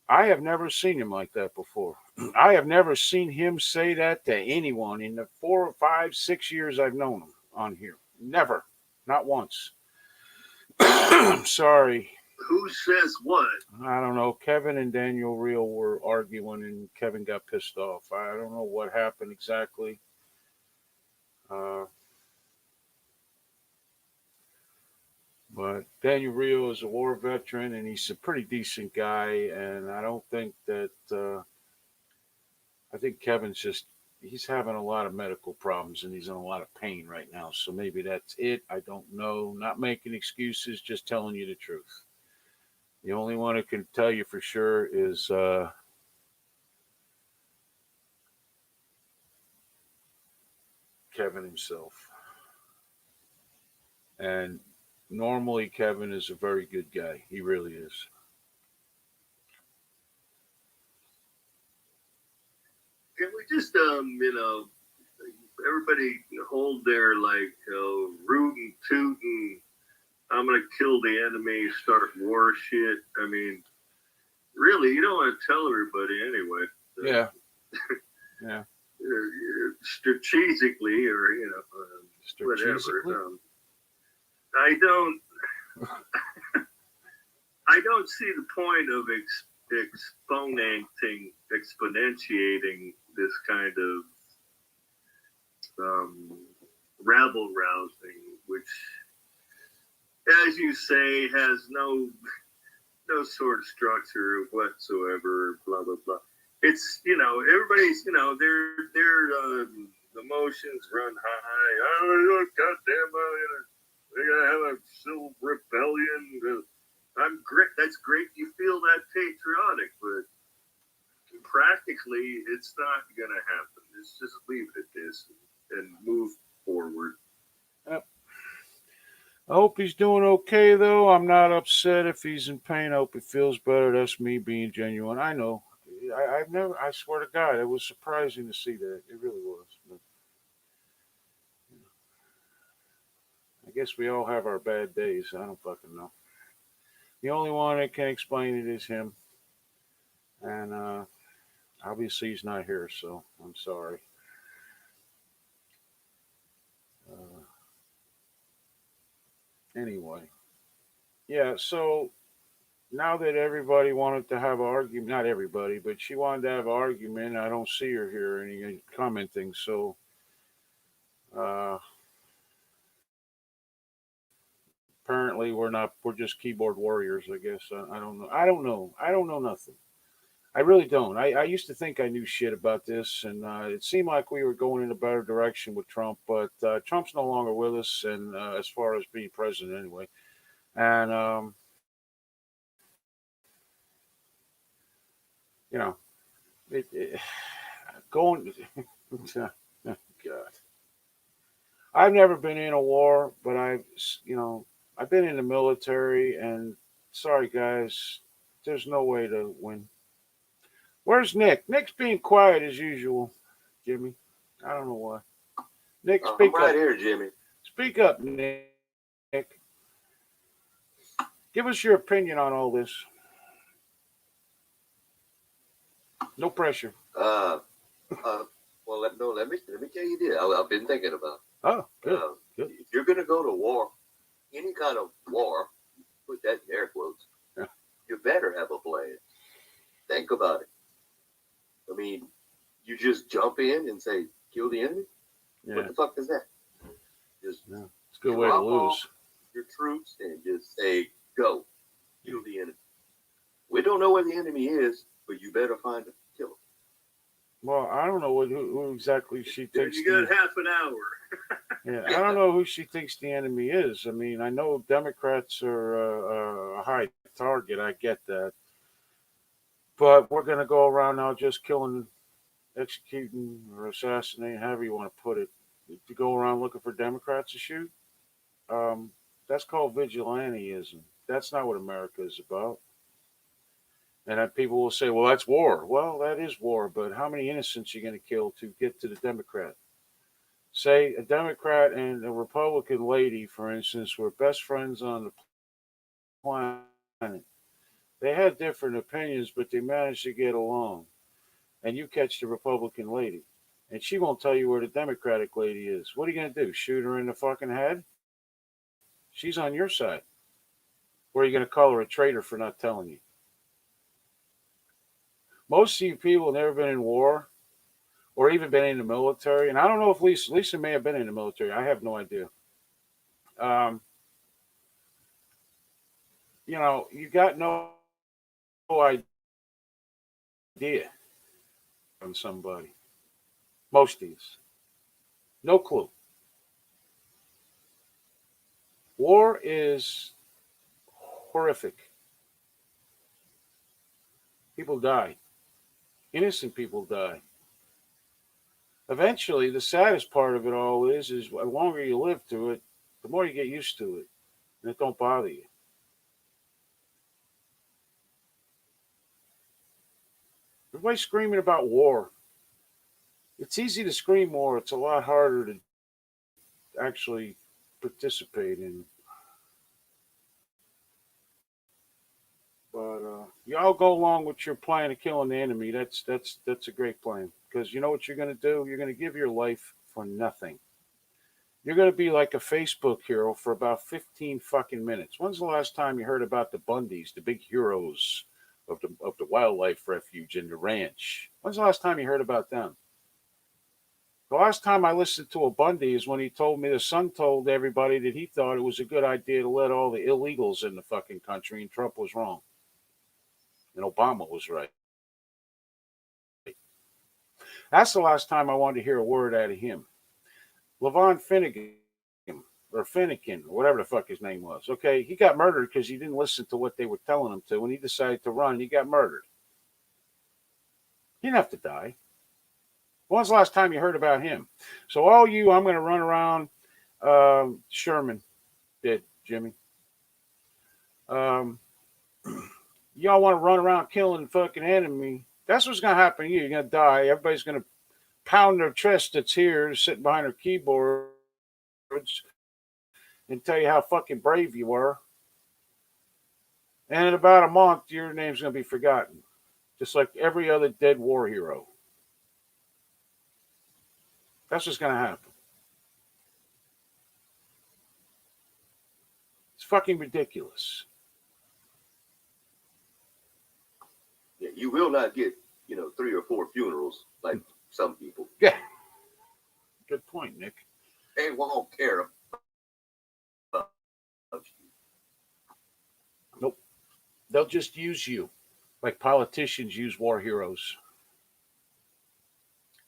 I have never seen him like that before. I have never seen him say that to anyone in the 4, 5, 6 years I've known him on here. Never. Not once. Sorry. Who says what? I don't know. Kevin and Daniel Rio were arguing, and Kevin got pissed off. I don't know what happened exactly. But Daniel Rio is a war veteran, and he's a pretty decent guy. And I don't think that. I think Kevin's he's having a lot of medical problems, and he's in a lot of pain right now. So maybe that's it. I don't know. Not making excuses, just telling you the truth. The only one who can tell you for sure is Kevin himself. And normally, Kevin is a very good guy. He really is. Can we just, everybody hold their like rootin' tootin', I'm gonna kill the enemy, start war shit. I mean, really, you don't want to tell everybody anyway. Yeah. Yeah. Strategically, or Strategically? whatever. I don't. I don't see the point of exponentiating this kind of rabble rousing, which, as you say, has no sort of structure whatsoever. Blah blah blah. It's everybody's their emotions run high. Oh goddamn! They're gonna have a civil rebellion. I'm great. That's great. You feel that patriotic, but practically, it's not gonna happen. Just leave it at this and move forward. Yep. I hope he's doing okay, though. I'm not upset if he's in pain. I hope he feels better. That's me being genuine. I know. I've never. I swear to God, it was surprising to see that. It really was. But, I guess we all have our bad days. I don't fucking know. The only one that can explain it is him, and obviously he's not here, so I'm sorry. Uh, anyway, yeah. So now that everybody wanted to have an argument, not everybody, but she wanted to have an argument. I don't see her here any commenting, so uh, apparently we're not. We're just keyboard warriors, I guess. I don't know. I don't know. I don't know nothing. I really don't. I used to think I knew shit about this, and it seemed like we were going in a better direction with Trump, but Trump's no longer with us, and as far as being president, anyway. And you know, it going. God, I've never been in a war, but I've been in the military, and sorry guys, there's no way to win. Where's Nick? Nick's being quiet as usual, Jimmy. I don't know why. Nick, I'm speak right up. here, Jimmy. Speak up, Nick. Give us your opinion on all this. No pressure. Well, let me tell you this. I've been thinking about. Oh, good. Good. If you're gonna go to war, any kind of war, put that in air quotes, Yeah. you better have a plan. Think about it. I mean, you just jump in and say, kill the enemy? Yeah. What the fuck is that? Just Yeah. It's a good way to drop off lose. your troops and just say, go, kill the enemy. We don't know where the enemy is, but you better find him, kill him. Well, I don't know who exactly she thinks. You got half an hour. Yeah, I don't know who she thinks the enemy is. I mean, I know Democrats are a high target. I get that, but we're going to go around now just killing, executing, or assassinating, however you want to put it. To go around looking for Democrats to shoot, that's called vigilanteism. That's not what America is about. And then people will say, "Well, that's war." Well, that is war, but how many innocents are you going to kill to get to the Democrat? Say a Democrat and a Republican lady, for instance, were best friends on the planet. They had different opinions, but they managed to get along. And you catch the Republican lady, and she won't tell you where the Democratic lady is. What are you going to do? Shoot her in the fucking head? She's on your side. Or are you going to call her a traitor for not telling you? Most of you people have never been in war or even been in the military. And I don't know if Lisa may have been in the military. I have no idea. You got no idea on somebody. Most of these. No clue. War is horrific. People die. Innocent people die. Eventually, the saddest part of it all is the longer you live to it, the more you get used to it, and it don't bother you. Everybody's screaming about war. It's easy to scream war. It's a lot harder to actually participate in. But y'all go along with your plan of killing the enemy. That's a great plan, because you know what you're going to do. You're going to give your life for nothing. You're going to be like a Facebook hero for about 15 fucking minutes. When's the last time you heard about the Bundys, the big heroes of the wildlife refuge and the ranch? When's the last time you heard about them? The last time I listened to a Bundy is when he told me the son told everybody that he thought it was a good idea to let all the illegals in the fucking country, and Trump was wrong. And Obama was right. That's the last time I wanted to hear a word out of him. Levon Finnegan, or Finnegan, or whatever the fuck his name was. Okay, he got murdered because he didn't listen to what they were telling him to. When he decided to run, he got murdered. He didn't have to die. When was the last time you heard about him? So all you, I'm going to run around. Sherman did, Jimmy. Y'all want to run around killing the fucking enemy. That's what's going to happen to you. You're going to die. Everybody's going to pound their chest that's here, sitting behind their keyboards, and tell you how fucking brave you were. And in about a month, your name's going to be forgotten, just like every other dead war hero. That's what's going to happen. It's fucking ridiculous. Yeah, you will not get, 3 or 4 funerals like some people. Yeah. Good point, Nick. They won't care about you. Nope. They'll just use you like politicians use war heroes.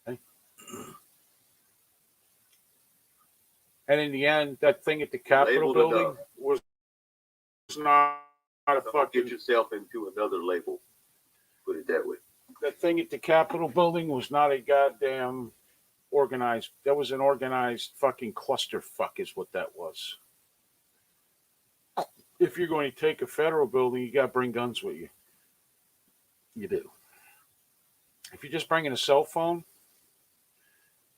Okay? And in the end, that thing at the Capitol building was not a fucking... Get yourself into another label. Put it that way. That thing at the Capitol building was not a goddamn organized... That was an organized fucking clusterfuck is what that was. If you're going to take a federal building, you got to bring guns with you. You do. If you're just bringing a cell phone,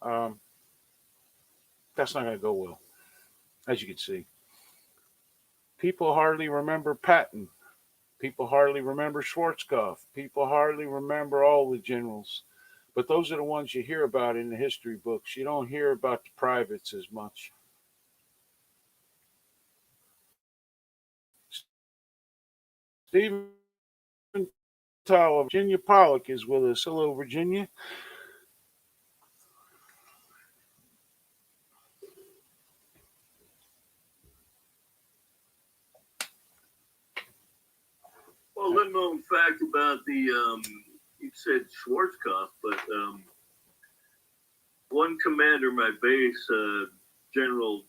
that's not going to go well, as you can see. People hardly remember Patton. People hardly remember Schwarzkopf. People hardly remember all the generals. But those are the ones you hear about in the history books. You don't hear about the privates as much. Stephen Tyler, Virginia Pollock is with us. Hello, Virginia. Well, little known fact about the, you said Schwarzkopf, but one commander of my base, General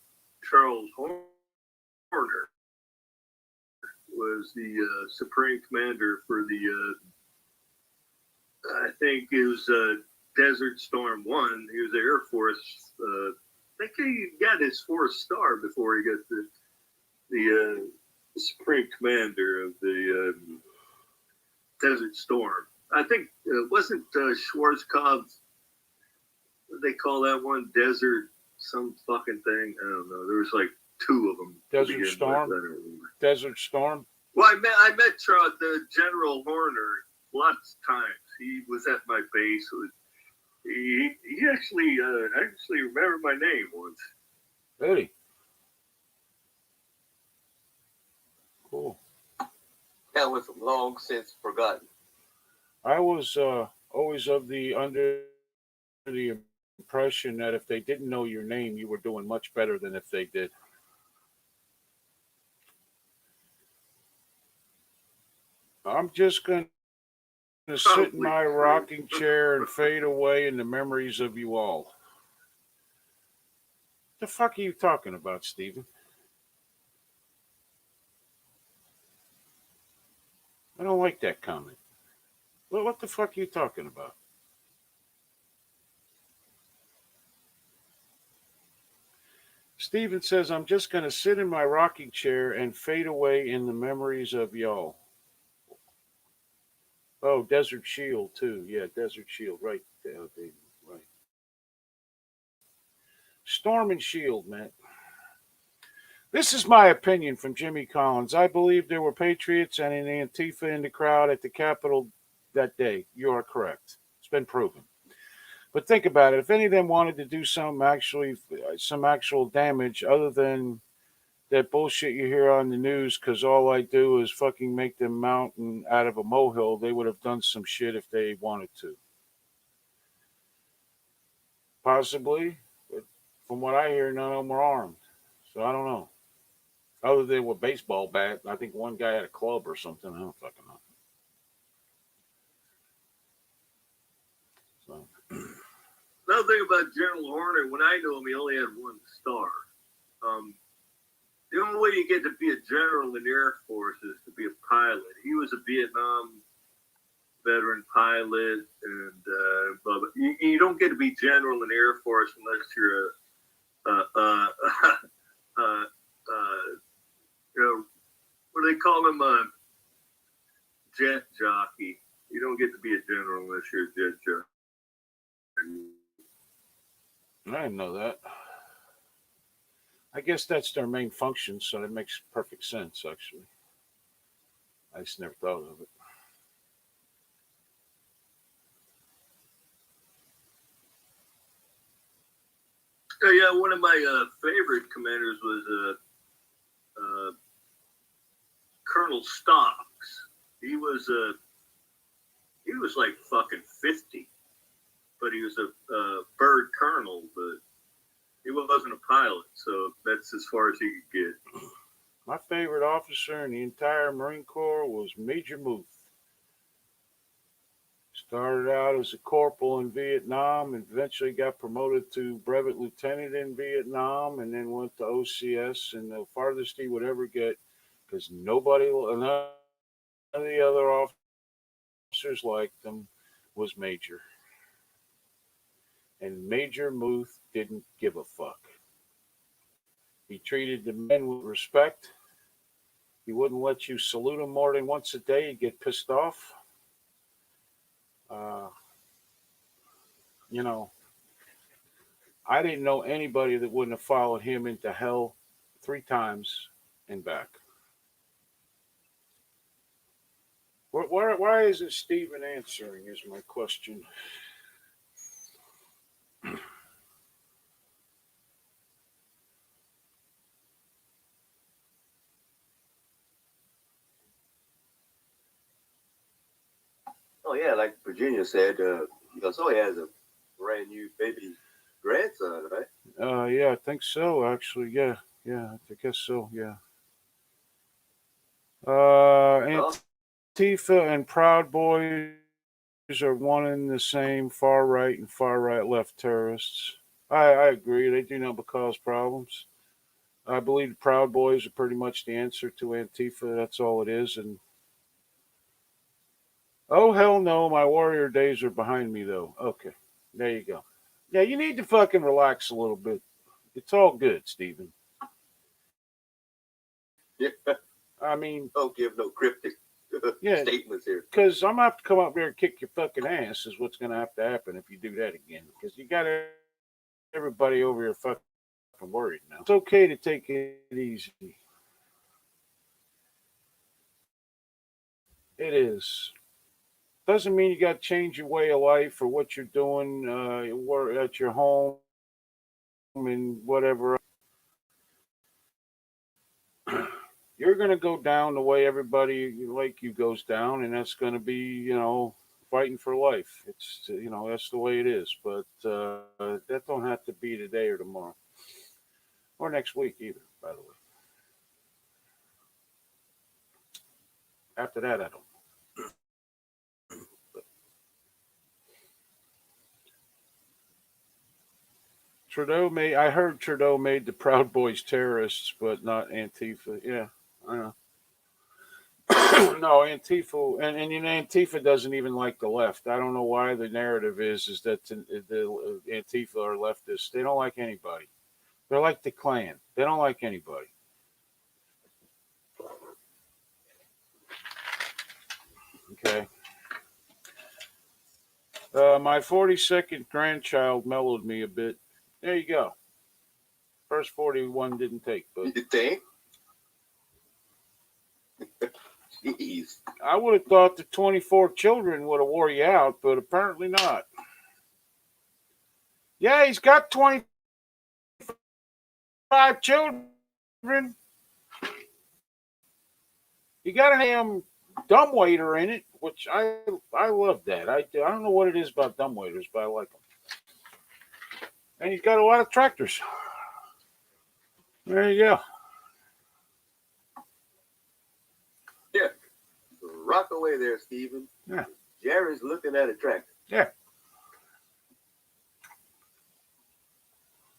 Charles Horner, was the supreme commander for the, I think it was Desert Storm 1. He was the Air Force. I think he got his 4th star before he got the supreme commander of the Desert Storm. I think wasn't Schwarzkopf, what they call that one, Desert some fucking thing? I don't know. There was like 2 of them. Desert Storm. Desert Storm. Well, I met the General Horner lots of times. He was at my base. He actually remembered my name once. Really? Cool. That was long since forgotten. I was always under the impression that if they didn't know your name, you were doing much better than if they did. I'm just going to sit in my rocking chair and fade away in the memories of you all. The fuck are you talking about, Stephen? I don't like that comment. Well, what the fuck are you talking about? Steven says, I'm just going to sit in my rocking chair and fade away in the memories of y'all. Oh, Desert Shield, too. Yeah, Desert Shield. Right there, baby. Right. Storm and Shield, man. This is my opinion from Jimmy Collins. I believe there were patriots and an Antifa in the crowd at the Capitol that day. You are correct. It's been proven. But think about it. If any of them wanted to do some actual damage other than that bullshit you hear on the news, because all I do is fucking make the mountain out of a molehill, they would have done some shit if they wanted to. Possibly. But from what I hear, none of them were armed. So I don't know. Other than with baseball bat, I think one guy had a club or something. I don't fucking know. So. Another thing about General Horner, when I knew him, he only had one star. The only way you get to be a general in the Air Force is to be a pilot. He was a Vietnam veteran pilot, and blah, blah. You don't get to be general in the Air Force unless you're what do they call him? A jet jockey. You don't get to be a general unless you're a jet jockey. I didn't know that. I guess that's their main function, so it makes perfect sense, actually. I just never thought of it. Yeah, one of my favorite commanders was Colonel Stocks. He was like fucking 50, but he was a bird colonel, but he wasn't a pilot, so that's as far as he could get. My favorite officer in the entire Marine Corps was Major Muth. Started out as a corporal in Vietnam and eventually got promoted to brevet lieutenant in Vietnam and then went to OCS. And the farthest he would ever get, because none of the other officers liked him, was Major. And Major Muth didn't give a fuck. He treated the men with respect. He wouldn't let you salute him more than once a day. He'd get pissed off. I didn't know anybody that wouldn't have followed him into hell 3 times and back. Why isn't Stephen answering is my question. Oh yeah, like Virginia said, so he has a brand new baby grandson, right? Yeah, I think so. Actually, yeah, I guess so. Yeah. Well, Antifa and Proud Boys are one and the same, far right and far right left terrorists. I agree. They do nothing but cause problems. I believe the Proud Boys are pretty much the answer to Antifa. That's all it is. And oh hell no, my warrior days are behind me though. Okay, there you go. Yeah, you need to fucking relax a little bit. It's all good, Stephen. yeah, I mean, don't give no cryptic yeah, statements here. because I'm gonna have to come up here and kick your fucking ass. Is what's gonna have to happen if you do that again. Because you got everybody over here fucking worried now. It's okay to take it easy. It is. Doesn't mean you got to change your way of life or what you're doing at your home and whatever. You're going to go down the way everybody like you goes down, and that's going to be, fighting for life. It's, that's the way it is. But that don't have to be today or tomorrow or next week either, by the way. After that, I don't. I heard Trudeau made the Proud Boys terrorists, but not Antifa. Yeah, I know. No, Antifa, and you know, Antifa doesn't even like the left. I don't know why the narrative is that the Antifa are leftists. They don't like anybody. They're like the Klan. They don't like anybody. Okay. My 42nd grandchild mellowed me a bit. There you go. First 41 didn't take, but You think? Jeez. I would have thought the 24 children would have wore you out, but apparently not. Yeah, he's got 25 children. You got an damn dumbwaiter in it, which I love that. I don't know what it is about dumbwaiters, but I like them. And he's got a lot of tractors. There you go. Yeah. Rock away there, Steven. Yeah. Jerry's looking at a tractor. Yeah.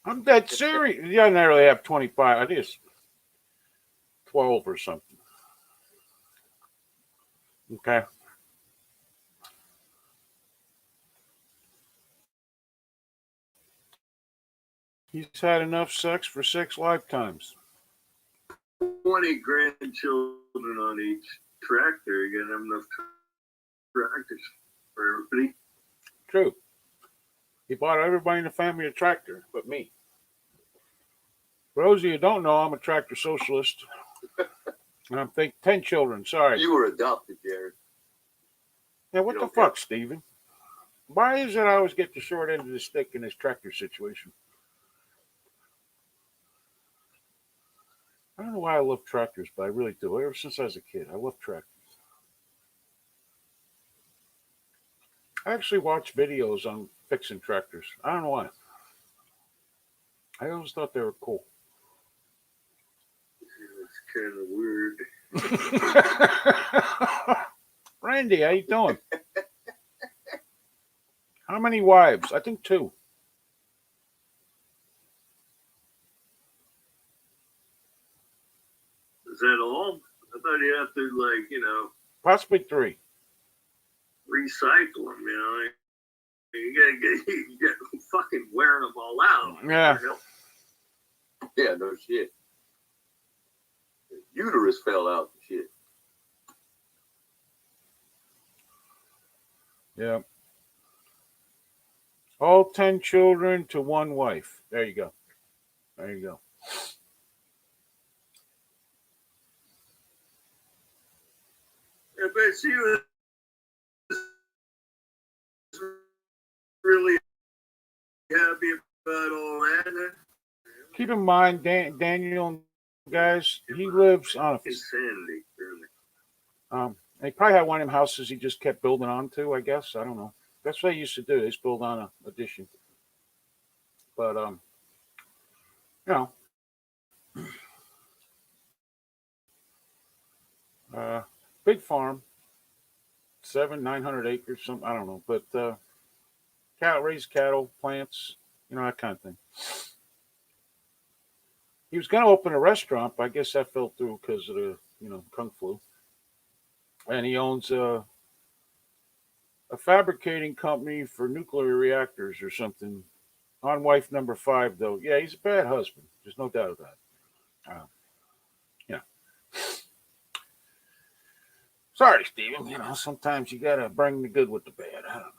I'm dead serious. He doesn't really have 25. I think it's 12 or something. Okay. He's had enough sex for 6 lifetimes. 20 grandchildren on each tractor. You got enough tractors for everybody. True. He bought everybody in the family a tractor, but me. For those of you who don't know, I'm a tractor socialist. And I'm thinking 10 children. Sorry. You were adopted, Jerry. Yeah, what You the don't fuck, Steven? Why is it I always get the short end of the stick in this tractor situation? I don't know why I love tractors, but I really do. Ever since I was a kid, I love tractors. I actually watch videos on fixing tractors. I don't know why. I always thought they were cool. It's kind of weird. Randy, how you doing? How many wives? I think 2. Is that all? I thought you have to, Possibly 3. recycle them, You gotta fucking wearing them all out. Yeah. Yeah, no shit. The uterus fell out and shit. Yeah. All 10 children to 1 wife. There you go. There you go. I bet she was really happy about all that. Keep in mind, Daniel, guys, he lives on Insanity, really. he probably had one of them houses he just kept building onto, I guess. I don't know. That's what they used to do. They just build on an addition. But, big farm, 900 acres, something, I don't know. But, raise cattle, plants, that kind of thing. He was going to open a restaurant, but I guess that fell through because of the, Kung Flu. And he owns a fabricating company for nuclear reactors or something. On wife number 5, though. Yeah, he's a bad husband. There's no doubt of that. Yeah. Sorry, Steven. Sometimes you got to bring the good with the bad. I don't know.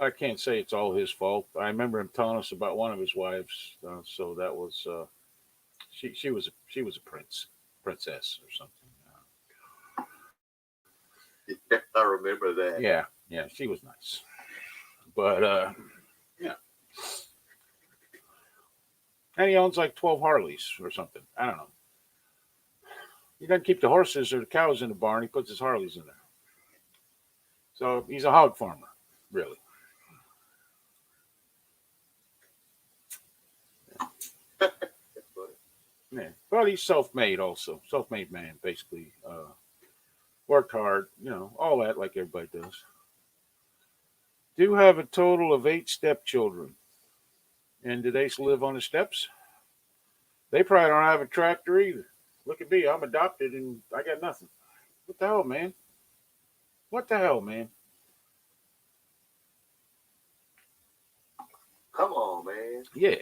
I can't say it's all his fault. I remember him telling us about one of his wives. So that was she was a princess or something. Yeah, I remember that. Yeah, she was nice. But yeah. And he owns like 12 Harleys or something. I don't know. He doesn't keep the horses or the cows in the barn. He puts his Harleys in there. So he's a hog farmer, really. Yeah, but he's self-made also. Self-made man, basically. Worked hard, all that like everybody does. Do have a total of 8 stepchildren. And do they live on the steps? They probably don't have a tractor either. Look at me, I'm adopted and I got nothing. What the hell, man? What the hell, man? Come on, man. Yeah.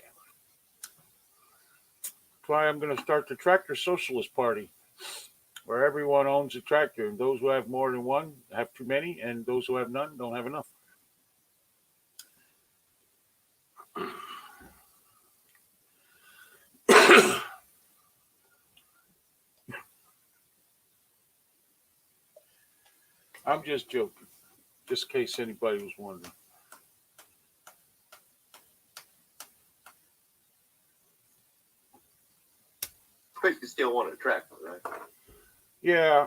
That's why I'm going to start the Tractor Socialist Party, where everyone owns a tractor, and those who have more than one have too many, and those who have none don't have enough. I'm just joking, just in case anybody was wondering. But you still want a tractor, right? Yeah,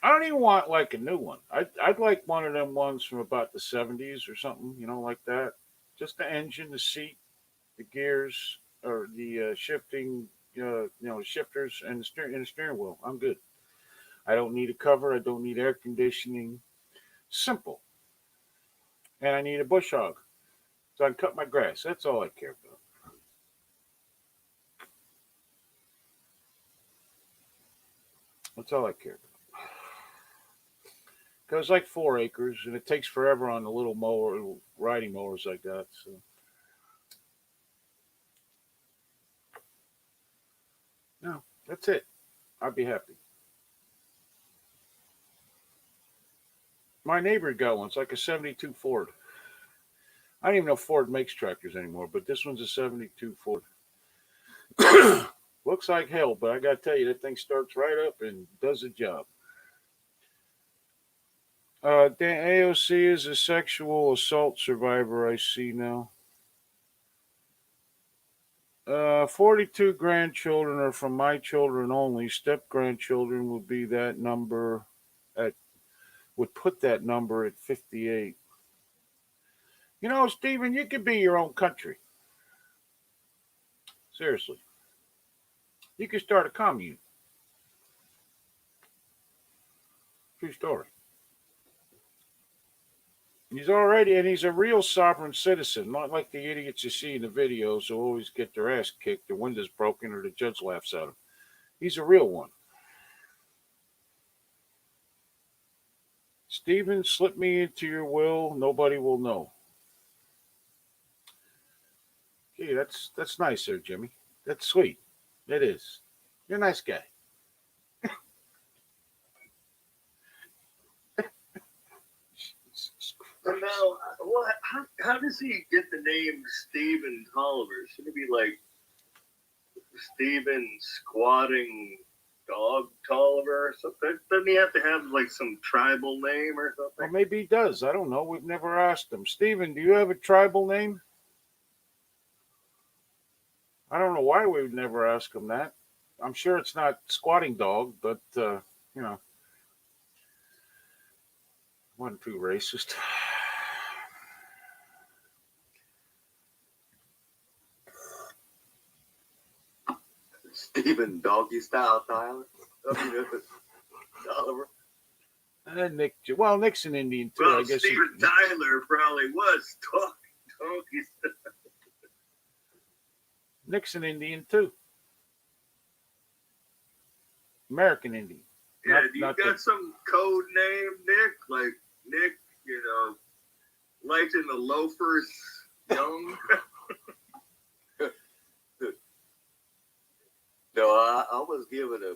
I don't even want like a new one. I'd like one of them ones from about the 70s or something, like that. Just the engine, the seat, the gears, or the shifting, shifters, and the steering wheel. I'm good. I don't need a cover. I don't need air conditioning. Simple. And I need a bush hog so I can cut my grass. That's all I care about. That's all I care about. Because like 4 acres, and it takes forever on the little mower, riding mowers I got. So no, that's it. I'd be happy. My neighbor got one. It's like a '72 Ford. I don't even know if Ford makes tractors anymore, but this one's a '72 Ford. Looks like hell, but I got to tell you, that thing starts right up and does the job. Dan AOC is a sexual assault survivor, I see now. 42 grandchildren are from my children only. Step grandchildren would be that number would put that number at 58. Stephen, you could be your own country. Seriously. You could start a commune. True story. He's a real sovereign citizen, not like the idiots you see in the videos who always get their ass kicked, their windows broken, or the judge laughs at them. He's a real one. Stephen, slip me into your will. Nobody will know. Gee, that's nice there, Jimmy. That's sweet. It is. You're a nice guy. So now, what? How does he get the name Stephen Tolliver? Should it be like Stephen Squatting Dog Tolliver or something? Doesn't he have to have like some tribal name or Well, something? maybe he does. I don't know. We've never asked him. Stephen, do you have a tribal name? I don't know why we would never ask him that. I'm sure it's not squatting dog, but wasn't too racist. Stephen Doggy Style Tyler. Tolliver. And Nick's an Indian too. Well, I guess Steven Tyler probably was talking. Nick's an Indian too. American Indian. Yeah, Not- you not got the- some code name, Nick? Like Nick, lighting the loafers young. No, I was given a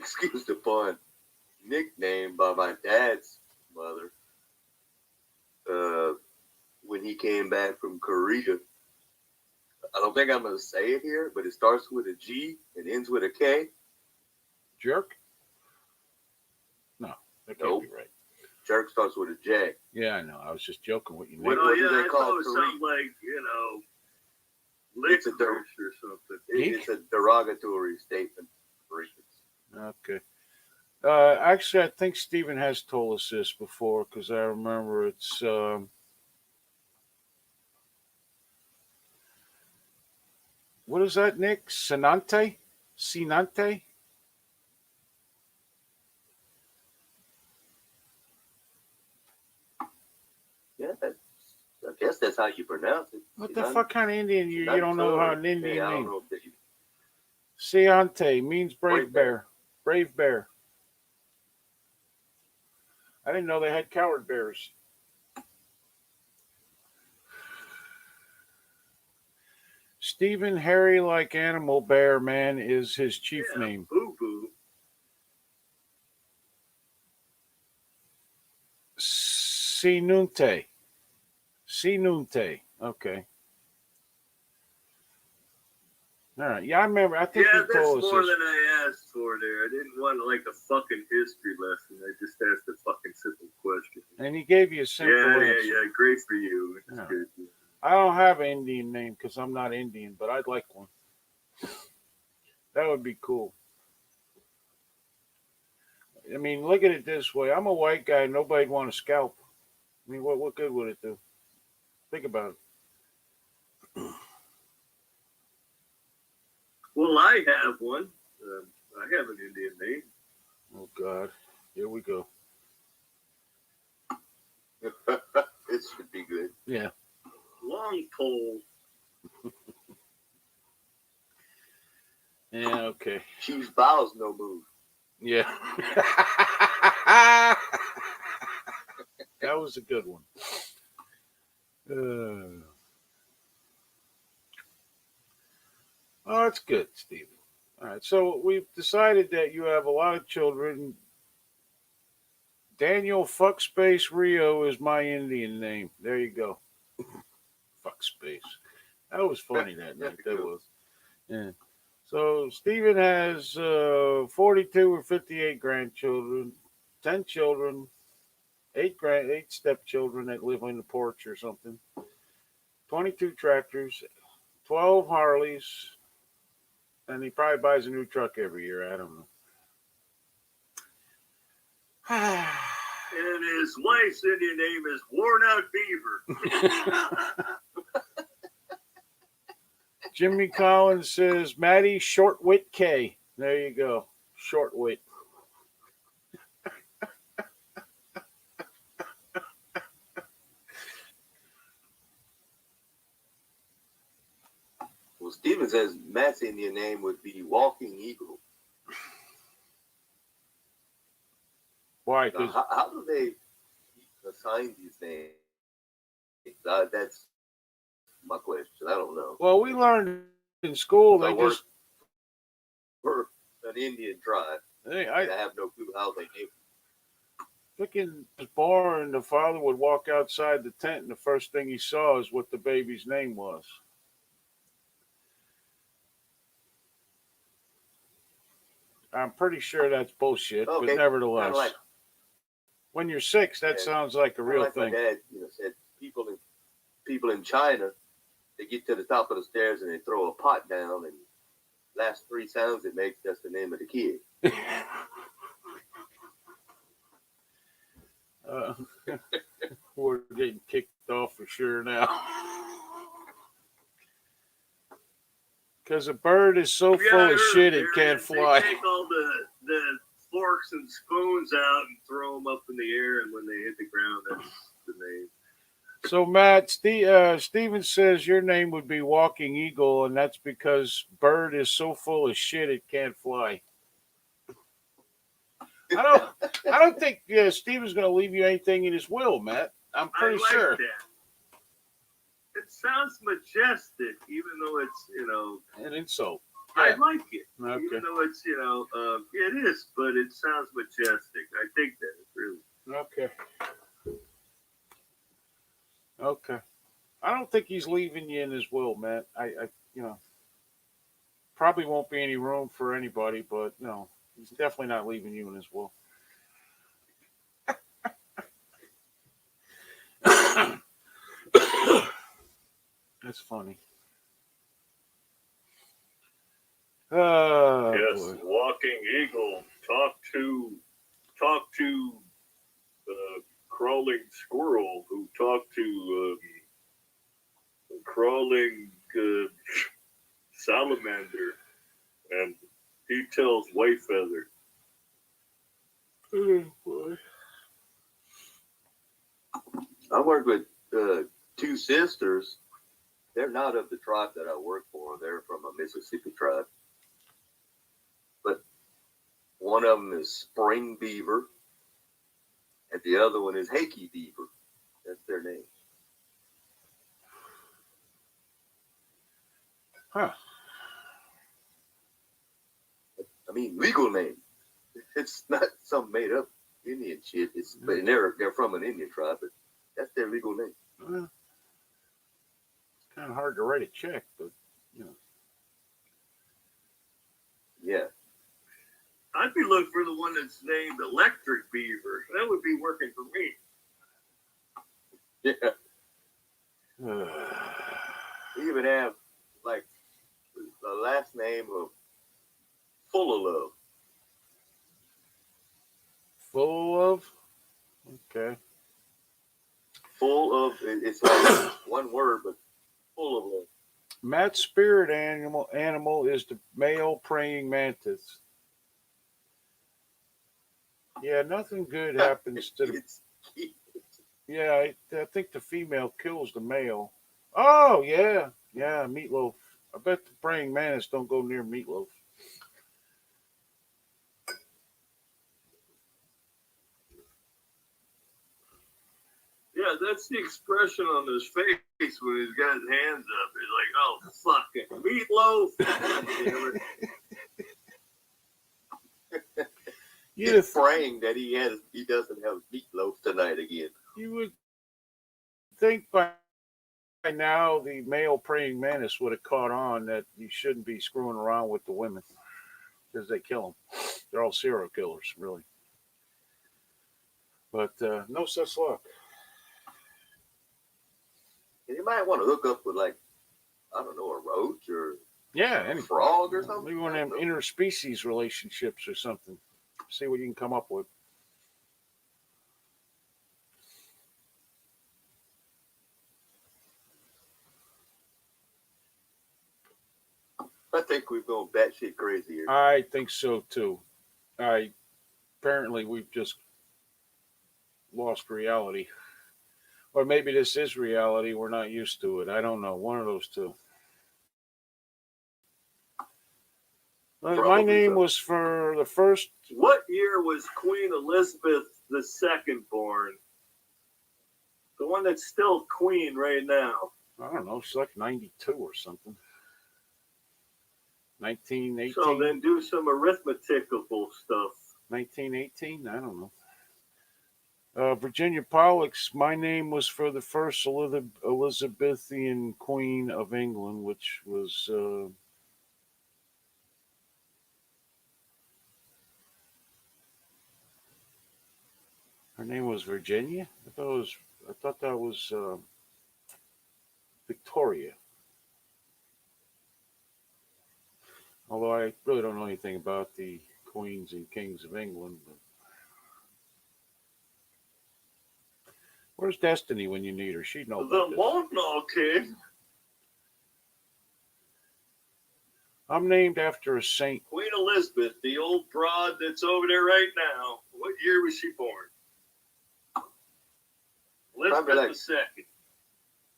excuse the pun nickname by my dad's mother when he came back from Korea. I don't think I'm going to say it here, but it starts with a G and ends with a K. Jerk? No, that can't Nope. be right. Jerk starts with a J. Yeah, I know. I was just joking with you. What- Nick. Oh, do yeah, they I call thought it was Korean? something like, It's a licorice or something. It's a derogatory statement. Okay. Actually, I think Stephen has told us this before because I remember it's. What is that, Nick? Sinante? Sinante? Yeah, that's I guess that's how you pronounce it. What the fuck kind of Indian you don't know how an Indian Hey, I don't name? know if they, Seante means brave Brave bear. bear. Brave bear. I didn't know they had coward bears. Stephen Harry like animal bear man is his chief name. Boo Boo. Sinunte. Sinunte. Okay. All right. Yeah, I remember. I think Yeah, you that's told us more this. than I asked for there. I didn't want like a fucking history lesson. I just asked a fucking simple question. And he gave you a simple answer. Yeah. Great for you. It's Yeah. good. I don't have an Indian name because I'm not Indian, but I'd like one. That would be cool. I mean, look at it this way. I'm a white guy. Nobody'd want to scalp. I mean, what good would it do? Think about it. Well, I have one. I have an Indian name. Oh, God. Here we go. it should be good. Yeah. Long pole. Yeah, okay. Chief's bows no move. Yeah. That was a good one. Oh, that's good, Stephen. All right, so we've decided that you have a lot of children. Daniel Fuckspace Rio is my Indian name. There you go. Fuckspace. That was funny that night. That was. Yeah. So Stephen has 42 or 58 grandchildren, 10 children, 8 stepchildren that live on the porch or something, 22 tractors, 12 Harleys, and he probably buys a new truck every year. I don't know. And his wife's Indian name is Worn Out Beaver. Jimmy Collins says, Maddie Shortwit K. There you go. Shortwit. Well, Steven says Matt's Indian name would be Walking Eagle. Why? Now, how do they assign these names? That's my question. I don't know. Well, we learned in school they just. We're an Indian tribe. I have no clue how they name it. Freaking was born, and the father would walk outside the tent, and the first thing he saw is what the baby's name was. I'm pretty sure that's bullshit, Okay. but nevertheless, Like, when you're 6, that sounds like a real like thing. My dad, said people in China, they get to the top of the stairs and they throw a pot down, and last 3 sounds it makes, that's the name of the kid. We're getting kicked off for sure now. Because a bird is so full of shit it can't fly. They take all the forks and spoons out and throw them up in the air, and when they hit the ground, that's the name. So, Matt, Steven says your name would be Walking Eagle, and that's because bird is so full of shit it can't fly. I don't think Steven's going to leave you anything in his will, Matt. I'm pretty sure. That. It sounds majestic, even though it's, an insult. I like it. Okay. Even though it's, it is, but it sounds majestic. I think that it's really. Okay. I don't think he's leaving you in his will, Matt. I probably won't be any room for anybody, but no, he's definitely not leaving you in his will. That's funny. Yes, Boy. Walking Eagle. Talk to crawling squirrel who talked to crawling salamander, and he tells Whitefeather. Oh, boy. I worked with two sisters, they're not of the tribe that I work for. They're from a Mississippi tribe. But one of them is Spring Beaver, and the other one is Hakey Beaver. That's their name. Huh. I mean, legal name. It's not some made up Indian shit. But they're from an Indian tribe, but that's their legal name. Well, it's kind of hard to write a check, but you know. Yeah. I'd be looking for the one that's named Electric Beaver. That would be working for me. Yeah. We even have like the last name of Full of Love. Full of? Okay. Full of, it's like one word, but full of love. Matt's spirit animal is the male praying mantis. Yeah, nothing good happens to the. It's cute. Yeah, I think the female kills the male. Oh yeah, yeah, meatloaf. I bet the praying mantis don't go near meatloaf. Yeah, that's the expression on his face when he's got his hands up. He's like, oh, fucking meatloaf. He's praying that he doesn't have meatloaf tonight again. You would think by now the male praying mantis would have caught on that you shouldn't be screwing around with the women because they kill them. They're all serial killers, really. But no such luck. And you might want to hook up with, like, I don't know, a roach or Yeah, a frog or something. Maybe one of them interspecies relationships or something. See what you can come up with. I think we've gone batshit crazy here. I think so too. Apparently we've just lost reality. Or maybe this is reality. We're not used to it. I don't know. One of those two. My Probably name so. was for the first. What year was Queen Elizabeth II born? The one that's still queen right now. I don't know. She's like 92 or something. 1918. So then do some arithmetical stuff. 1918. I don't know. Virginia Pollux. My name was for the first Elizabethan Queen of England, which was. Her name was Virginia. I thought that was Victoria. Although I really don't know anything about the queens and kings of England. But where's Destiny when you need her? She'd know about The this. Monarchy. I'm named after a saint. Queen Elizabeth, the old broad that's over there right now. What year was she born? Elizabeth Probably like- II.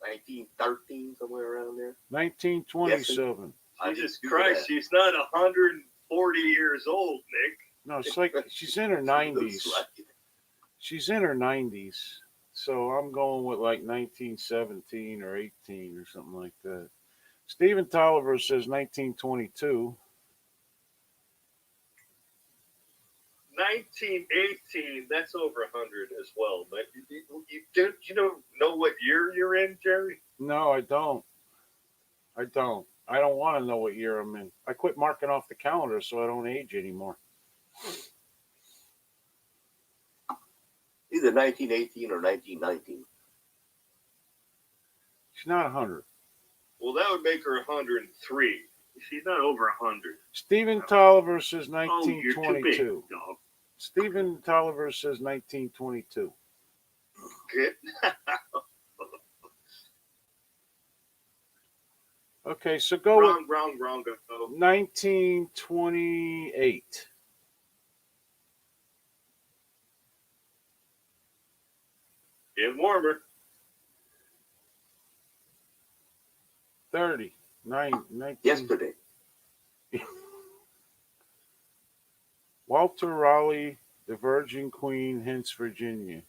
1913, somewhere around there. 1927. Jesus do Christ, that. she's not 140 years old, Nick. No, it's like she's in her 90s. She's in her 90s. So I'm going with like 1917 or 18 or something like that. Stephen Tolliver says 1922. 1918, that's over 100 as well. But you don't know what year you're in, Jerry? No, I don't. I don't want to know what year I'm in. I quit marking off the calendar so I don't age anymore. Either 1918 or 1919. She's not 100. Well, that would make her 103. She's not over 100. Stephen Tolliver says Oh, you're too big, 1922. dog. Stephen Tolliver says 1922. Get Okay, so go with wrong. Go. 1928. Get warmer. 30. 19. Yesterday. Walter Raleigh, the Virgin Queen, hence Virginia.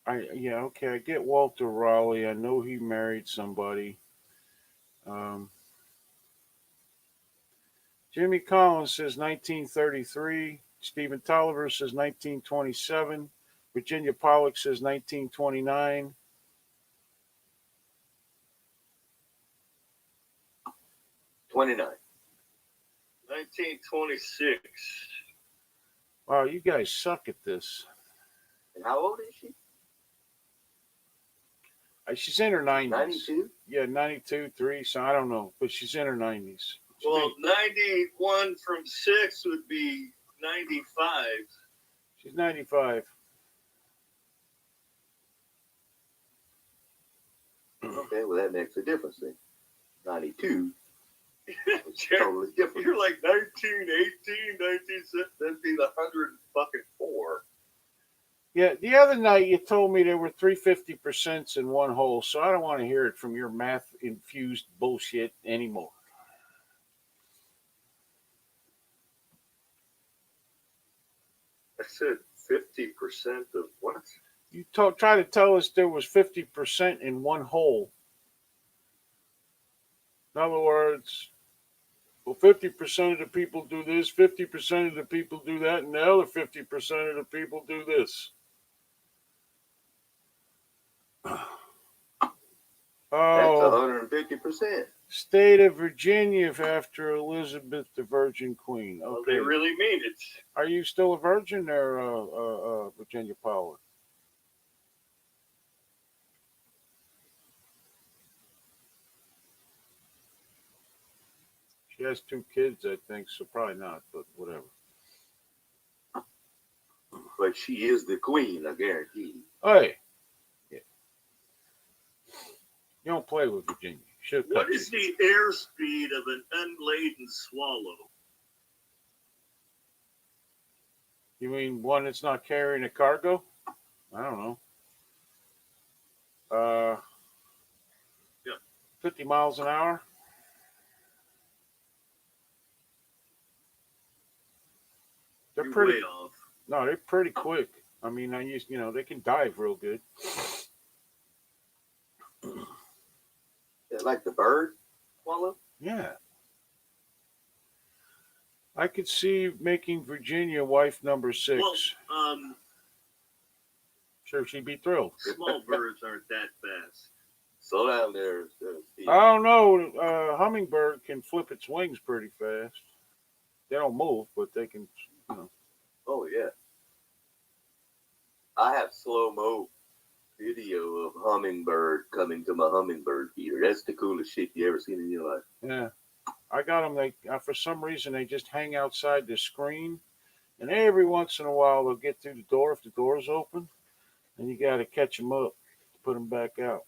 Okay, I get Walter Raleigh. I know he married somebody. Jimmy Collins says 1933. Stephen Tolliver says 1927. Virginia Pollock says 1929. 29. 1926. Wow, you guys suck at this. And how old is she? She's in her 90s. 92? Yeah, 92, 3, so I don't know, but she's in her 90s. Well, 91 from 6 would be 95. She's 95. Okay, well, that makes a difference then. 92. Totally different. You're like 1918, 19, that'd be the 104. Yeah, the other night you told me there were 350% in one hole, so I don't want to hear it from your math-infused bullshit anymore. I said 50% of what? You try to tell us there was 50% in one hole. In other words, well, 50% of the people do this, 50% of the people do that, and the other 50% of the people do this. That's Oh, 150%. state of Virginia after Elizabeth the Virgin Queen. Okay. Well, they really mean it. Are you still a virgin there, Virginia Power? She has 2 kids, I think, so probably not, but whatever. But she is the queen, I guarantee. Hey. Yeah. You don't play with Virginia. Should What is the airspeed of an unladen swallow? You mean one that's not carrying a cargo? I don't know. Yeah. 50 miles an hour? They're You're pretty. way off. No, they're pretty quick. I mean, they can dive real good. Like the bird swallow? Yeah. I could see making Virginia wife number 6. Well, Sure, she'd be thrilled. small birds aren't that fast. Slow down there, Steve. I don't know. Hummingbird can flip its wings pretty fast. They don't move, but they can, Oh, yeah. I have slow-mo video of hummingbird coming to my hummingbird feeder. That's the coolest shit you ever seen in your life. Yeah. I got them. For some reason, they just hang outside the screen. And every once in a while, they'll get through the door if the door's open. And you got to catch them up to put them back out.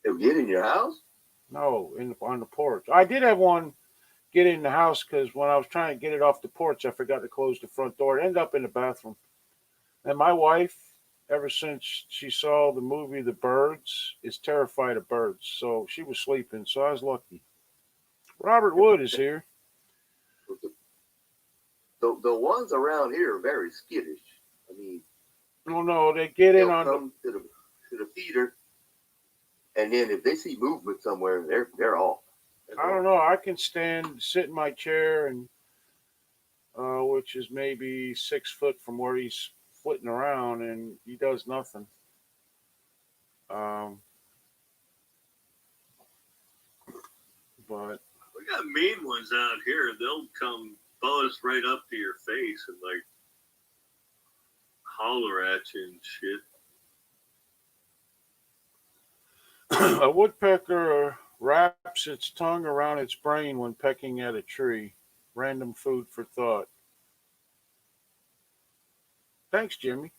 They'll get in your house? No, on the porch. I did have one get in the house because when I was trying to get it off the porch, I forgot to close the front door. It ended up in the bathroom. And my wife, ever since she saw the movie The Birds, is terrified of birds. So she was sleeping, so I was lucky. Robert Wood is here. The ones around here are very skittish. I mean, Oh no, they get in they'll on come to the feeder, and then if they see movement somewhere, they're off. I don't know. I can sit in my chair, and which is maybe 6 foot from where he's flitting around, and he does nothing. But We got mean ones out here. They'll come buzz right up to your face and like holler at you and shit. a woodpecker wraps its tongue around its brain when pecking at a tree. Random food for thought. Thanks, Jimmy.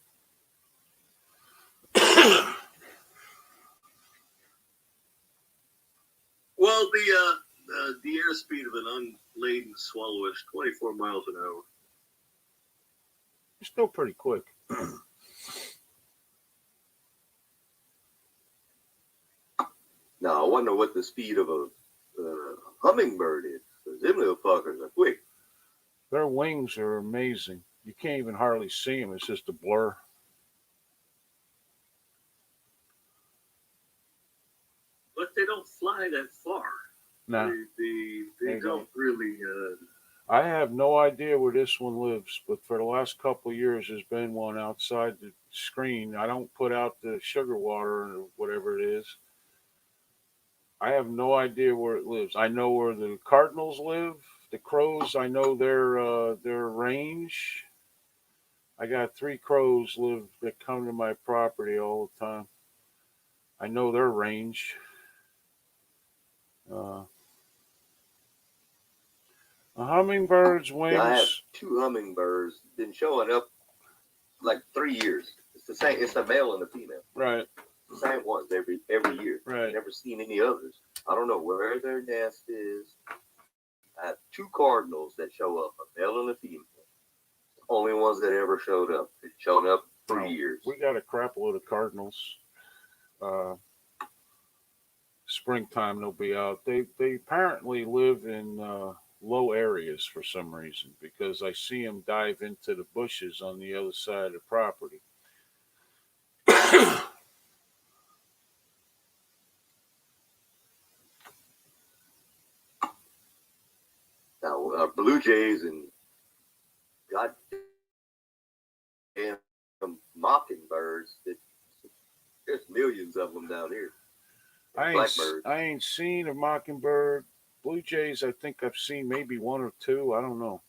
Well, the airspeed of an unladen swallow is 24 miles an hour. You're still pretty quick. Now, I wonder what the speed of a hummingbird is. Because them little fuckers are quick. Their wings are amazing. You can't even hardly see them. It's just a blur. But they don't fly that far. Nah, They They don't really. I have no idea where this one lives, but for the last couple of years, there's been one outside the screen. I don't put out the sugar water or whatever it is. I have no idea where it lives. I know where the cardinals live. The crows, I know their range. I got 3 crows live that come to my property all the time. I know their range. Uh, a hummingbird's Yeah, I have wings. 2 hummingbirds been showing up like 3 years. It's the same. It's a male and a female. Right, The same ones every year. right. Never seen any others. I don't know where their nest is. I have 2 cardinals that show up, a male and a female. Only ones that ever showed up. It's shown up for No, years. We got a crap load of cardinals. Springtime they'll be out. They apparently live in low areas for some reason because I see them dive into the bushes on the other side of the property. Now, blue jays and goddamn mockingbirds. There's millions of them down here. Blackbirds. I ain't seen a mockingbird. Blue jays, I think I've seen maybe 1 or 2. I don't know.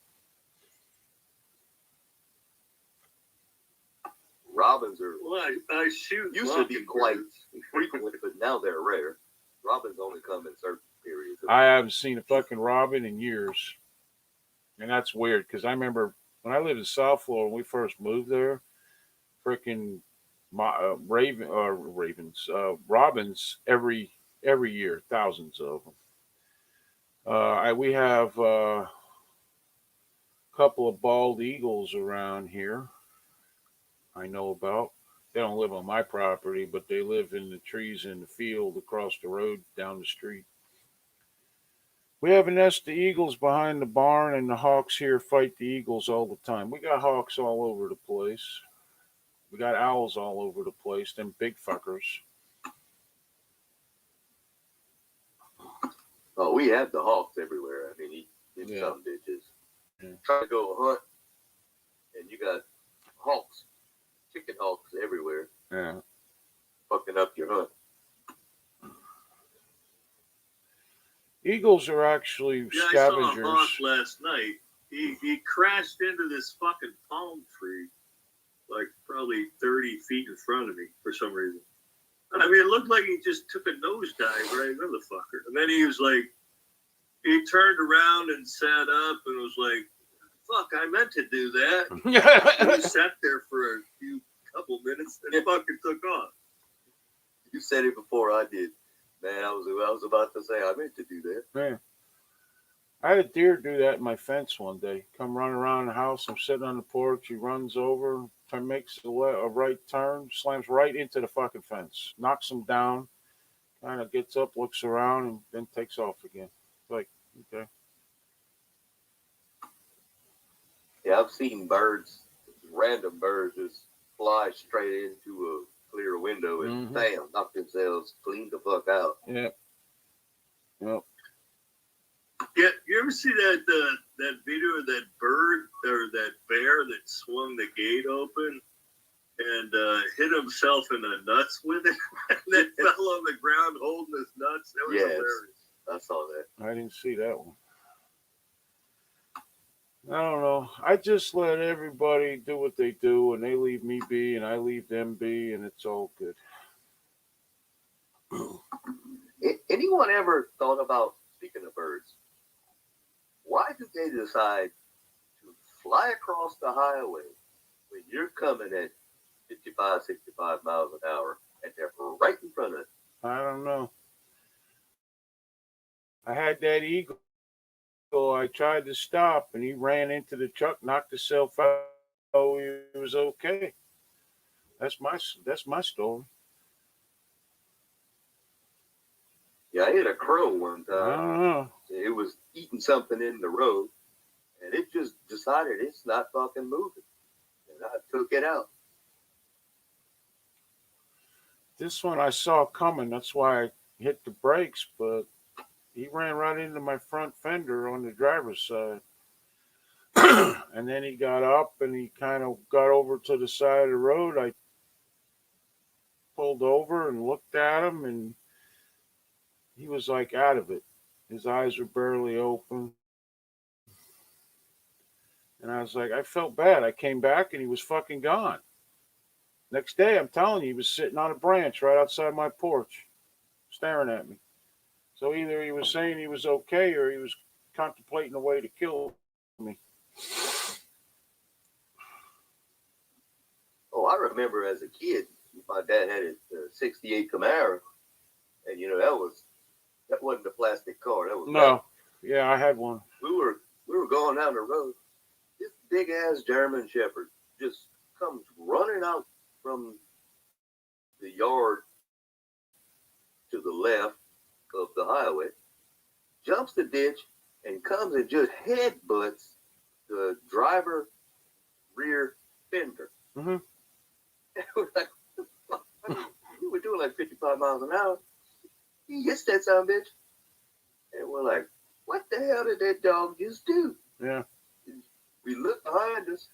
Robins are Well, I shoot. used to be quite mockingbirds. frequent, but now they're rare. Robins only come in certain periods. I haven't seen a fucking robin in years, and that's weird because I remember when I lived in South Florida when we first moved there, freaking robins every year, thousands of them. We have a couple of bald eagles around here. I know about. They don't live on my property, but they live in the trees in the field across the road down the street. We have a nest of eagles behind the barn, and the hawks here fight the eagles all the time. We got hawks all over the place. We got owls all over the place, them big fuckers. Oh, we have the hawks everywhere. I mean, in Yeah. some ditches. Yeah. Try to go hunt, and you got hawks, chicken hawks everywhere, Yeah. fucking up your hunt. Eagles are actually Yeah, I saw a hawk scavengers. last night. He crashed into this fucking palm tree, like probably 30 feet in front of me for some reason. I mean, it looked like he just took a nosedive right into the fucker. And then he was like, he turned around and sat up and was like, fuck, I meant to do that. And he sat there for a couple minutes and fucking took off. You said it before I did. Man, I was about to say I meant to do that. Man, I had a deer do that in my fence one day. Come running around the house. I'm sitting on the porch. He runs over, makes a right turn, slams right into the fucking fence, knocks him down, kind of gets up, looks around, and then takes off again. Like, okay. Yeah, I've seen birds, random birds, just fly straight into a clear window and bam, knock themselves clean the fuck out. Yeah. Yep. Yeah, you ever see that video of that bird or that bear that swung the gate open and hit himself in the nuts with it and then fell on the ground holding his nuts? That was Yes. hilarious. I saw that. I didn't see that one. I don't know. I just let everybody do what they do, and they leave me be, and I leave them be, and it's all good. Anyone ever thought about, speaking of birds, why do they decide to fly across the highway when you're coming at 55, 65 miles an hour and they're right in front of it? I don't know. I had that eagle. I tried to stop, and he ran into the truck, knocked himself out. Oh, he was okay. That's my story. Yeah, I hit a crow one I time. don't know. It was eating something in the road, and it just decided it's not fucking moving. And I took it out. This one I saw coming. That's why I hit the brakes, but he ran right into my front fender on the driver's side. And then he got up and he kind of got over to the side of the road. I pulled over and looked at him, and he was like out of it. His eyes were barely open. And I was like, I felt bad. I came back and he was fucking gone. Next day, I'm telling you, he was sitting on a branch right outside my porch, staring at me. So either he was saying he was okay or he was contemplating a way to kill me. Oh, I remember as a kid, my dad had a '68 Camaro, and that wasn't a plastic car. That was No. Yeah, I had one. we were going down the road. This big ass German Shepherd just comes running out from the yard to the left of the highway, jumps the ditch, and comes and just headbutts the driver rear fender. Mm-hmm. And we're like, what the fuck? We were doing like 55 miles an hour. He hits that son of a bitch. And we're like, what the hell did that dog just do? Yeah. We look behind us,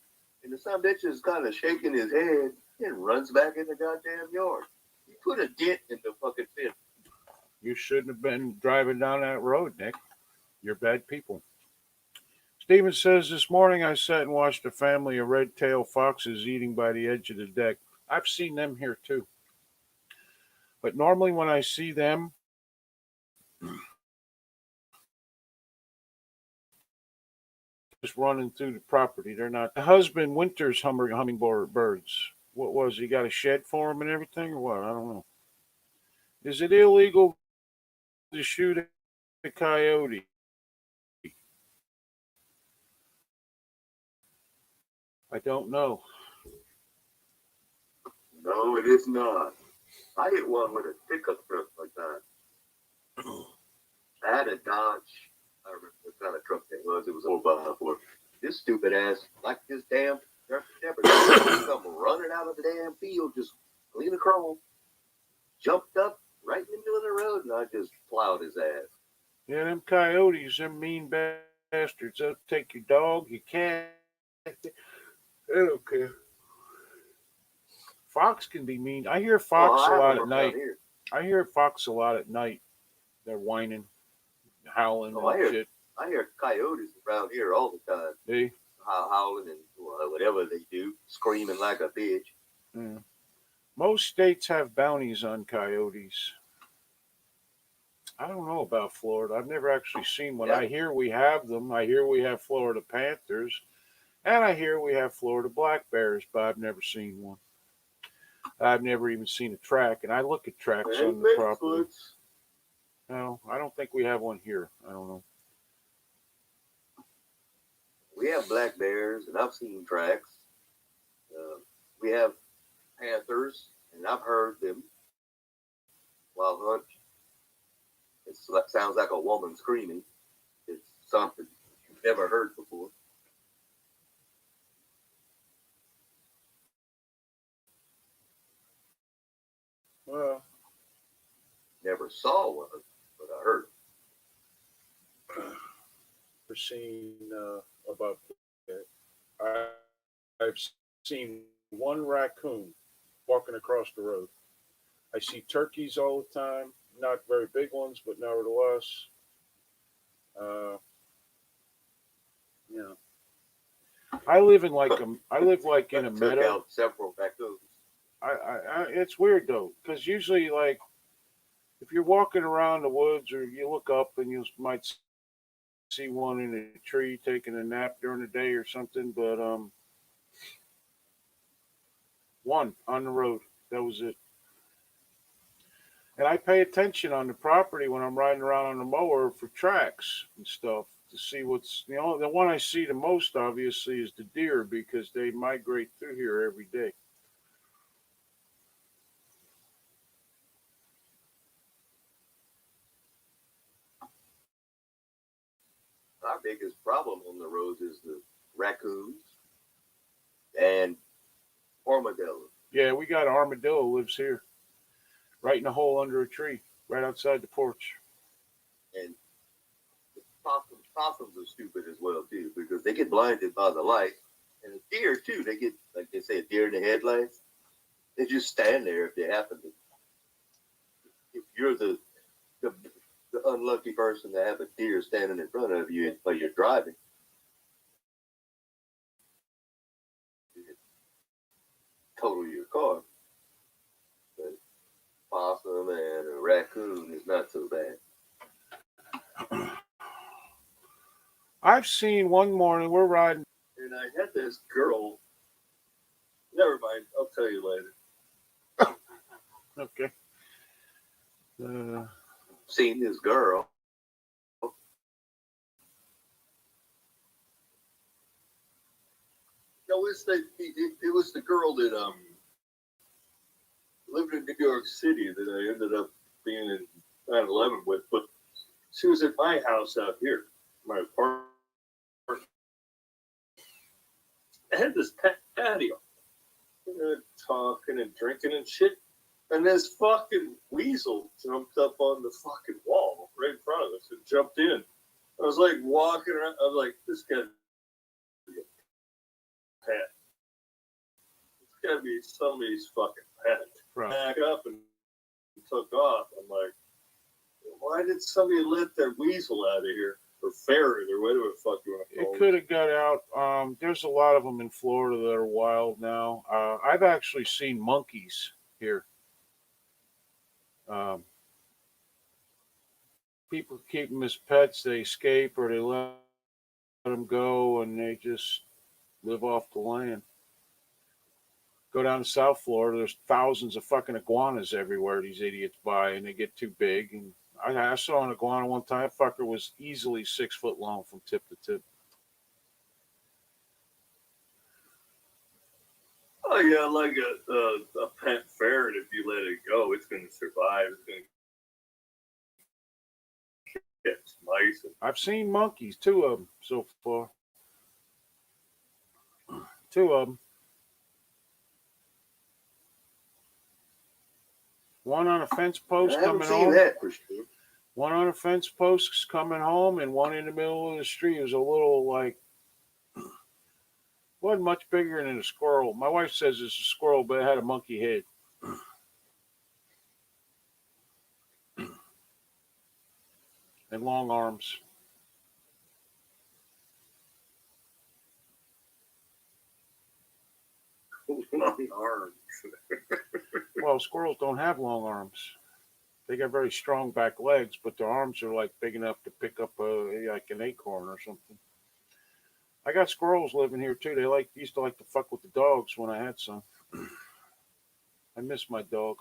and the son of a bitch is kind of shaking his head and runs back in the goddamn yard. He put a dent in the fucking fence. You shouldn't have been driving down that road, Nick. You're bad people. Steven says, this morning I sat and watched a family of red-tailed foxes eating by the edge of the deck. I've seen them here too. But normally when I see them, just running through the property. They're not. The husband winters hummingbirds. What was he got a shed for them and everything, or what? I don't know. Is it illegal to shoot a coyote? I don't know. No, it is not. I hit one with a pickup truck like that. I had a Dodge. I remember what kind of truck that was. It was 4x4. This stupid ass, like this damn shepherd, come running out of the damn field, just clean a chrome, jumped up right in the middle of the road, and I just plowed his ass. Yeah, them coyotes, them mean bastards. They'll take your dog, your cat. They don't care. Fox can be mean. I hear fox I a lot have at them around night. here. I hear fox a lot at night. They're whining, howling, Oh, and shit. I hear coyotes around here all the time, They, howling and whatever they do, screaming like a bitch. yeah. Most states have bounties on coyotes. I don't know about Florida. I've never actually seen one. Yeah. I hear we have them. I hear we have Florida panthers, and I hear we have Florida black bears, but I've never seen one. I've never even seen a track, and I look at tracks on the property. Bigfoots. No, I don't think we have one here. I don't know. We have black bears, and I've seen tracks. We have panthers, and I've heard them while hunting. It sounds like a woman screaming. It's something you've never heard before. Well, Never saw one, but I heard. I've seen about that. I've seen one raccoon walking across the road. I see turkeys all the time, not very big ones, but nevertheless, you know. I live in in a Took meadow. out several raccoons. It's weird though, because usually, like, if you're walking around the woods or you look up and you might see one in a tree taking a nap during the day or something, but one on the road. That was it. And I pay attention on the property when I'm riding around on the mower for tracks and stuff to see what's, the one I see the most obviously is the deer because they migrate through here every day. our biggest problem on the roads is the raccoons and armadillos. Yeah, we got an armadillo lives here, right in a hole under a tree, right outside the porch. And possums are stupid as well too, because they get blinded by the light. And a deer too, they get, like they say, a deer in the headlights. They just stand there if they happen to. If you're the unlucky person to have a deer standing in front of you while you're driving, total your car. But possum and a raccoon is not so bad. I've seen one morning we're riding. And I had this girl. Never mind. I'll tell you later. Okay. Seen this girl. No, it was the girl that lived in New York City that I ended up being in 9/11 with, but she was at my house out here, my apartment. I had this patio, talking and drinking and shit, and this fucking weasel jumped up on the fucking wall right in front of us and jumped in. I was like walking around. I was like, this guy. Pet. It's gotta be somebody's fucking pet. Right. Back up and took off. I'm like, why did somebody let their weasel out of here? Or ferret, or whatever the fuck you want to call It it. could have got out. There's a lot of them in Florida that are wild now. I've actually seen monkeys here. People keep them as pets. They escape or they let them go, and they just live off the land. Go down to South Florida. There's thousands of fucking iguanas everywhere. These idiots buy, and they get too big. And I saw an iguana one time. Fucker was easily 6 foot long from tip to tip. Oh yeah, like a pet ferret. If you let it go, it's going to survive. It's going to catch mice. I've seen monkeys, 2 of them so far. 2 of them. One on a fence post I haven't coming seen home. that for sure. One on a fence post coming home, and one in the middle of the street. It was a little like, wasn't much bigger than a squirrel. My wife says it's a squirrel, but it had a monkey head. And long arms. Long arms. Well, squirrels don't have long arms. They got very strong back legs, but their arms are like big enough to pick up like an acorn or something. I got squirrels living here too. They used to like to fuck with the dogs when I had some. I miss my dog.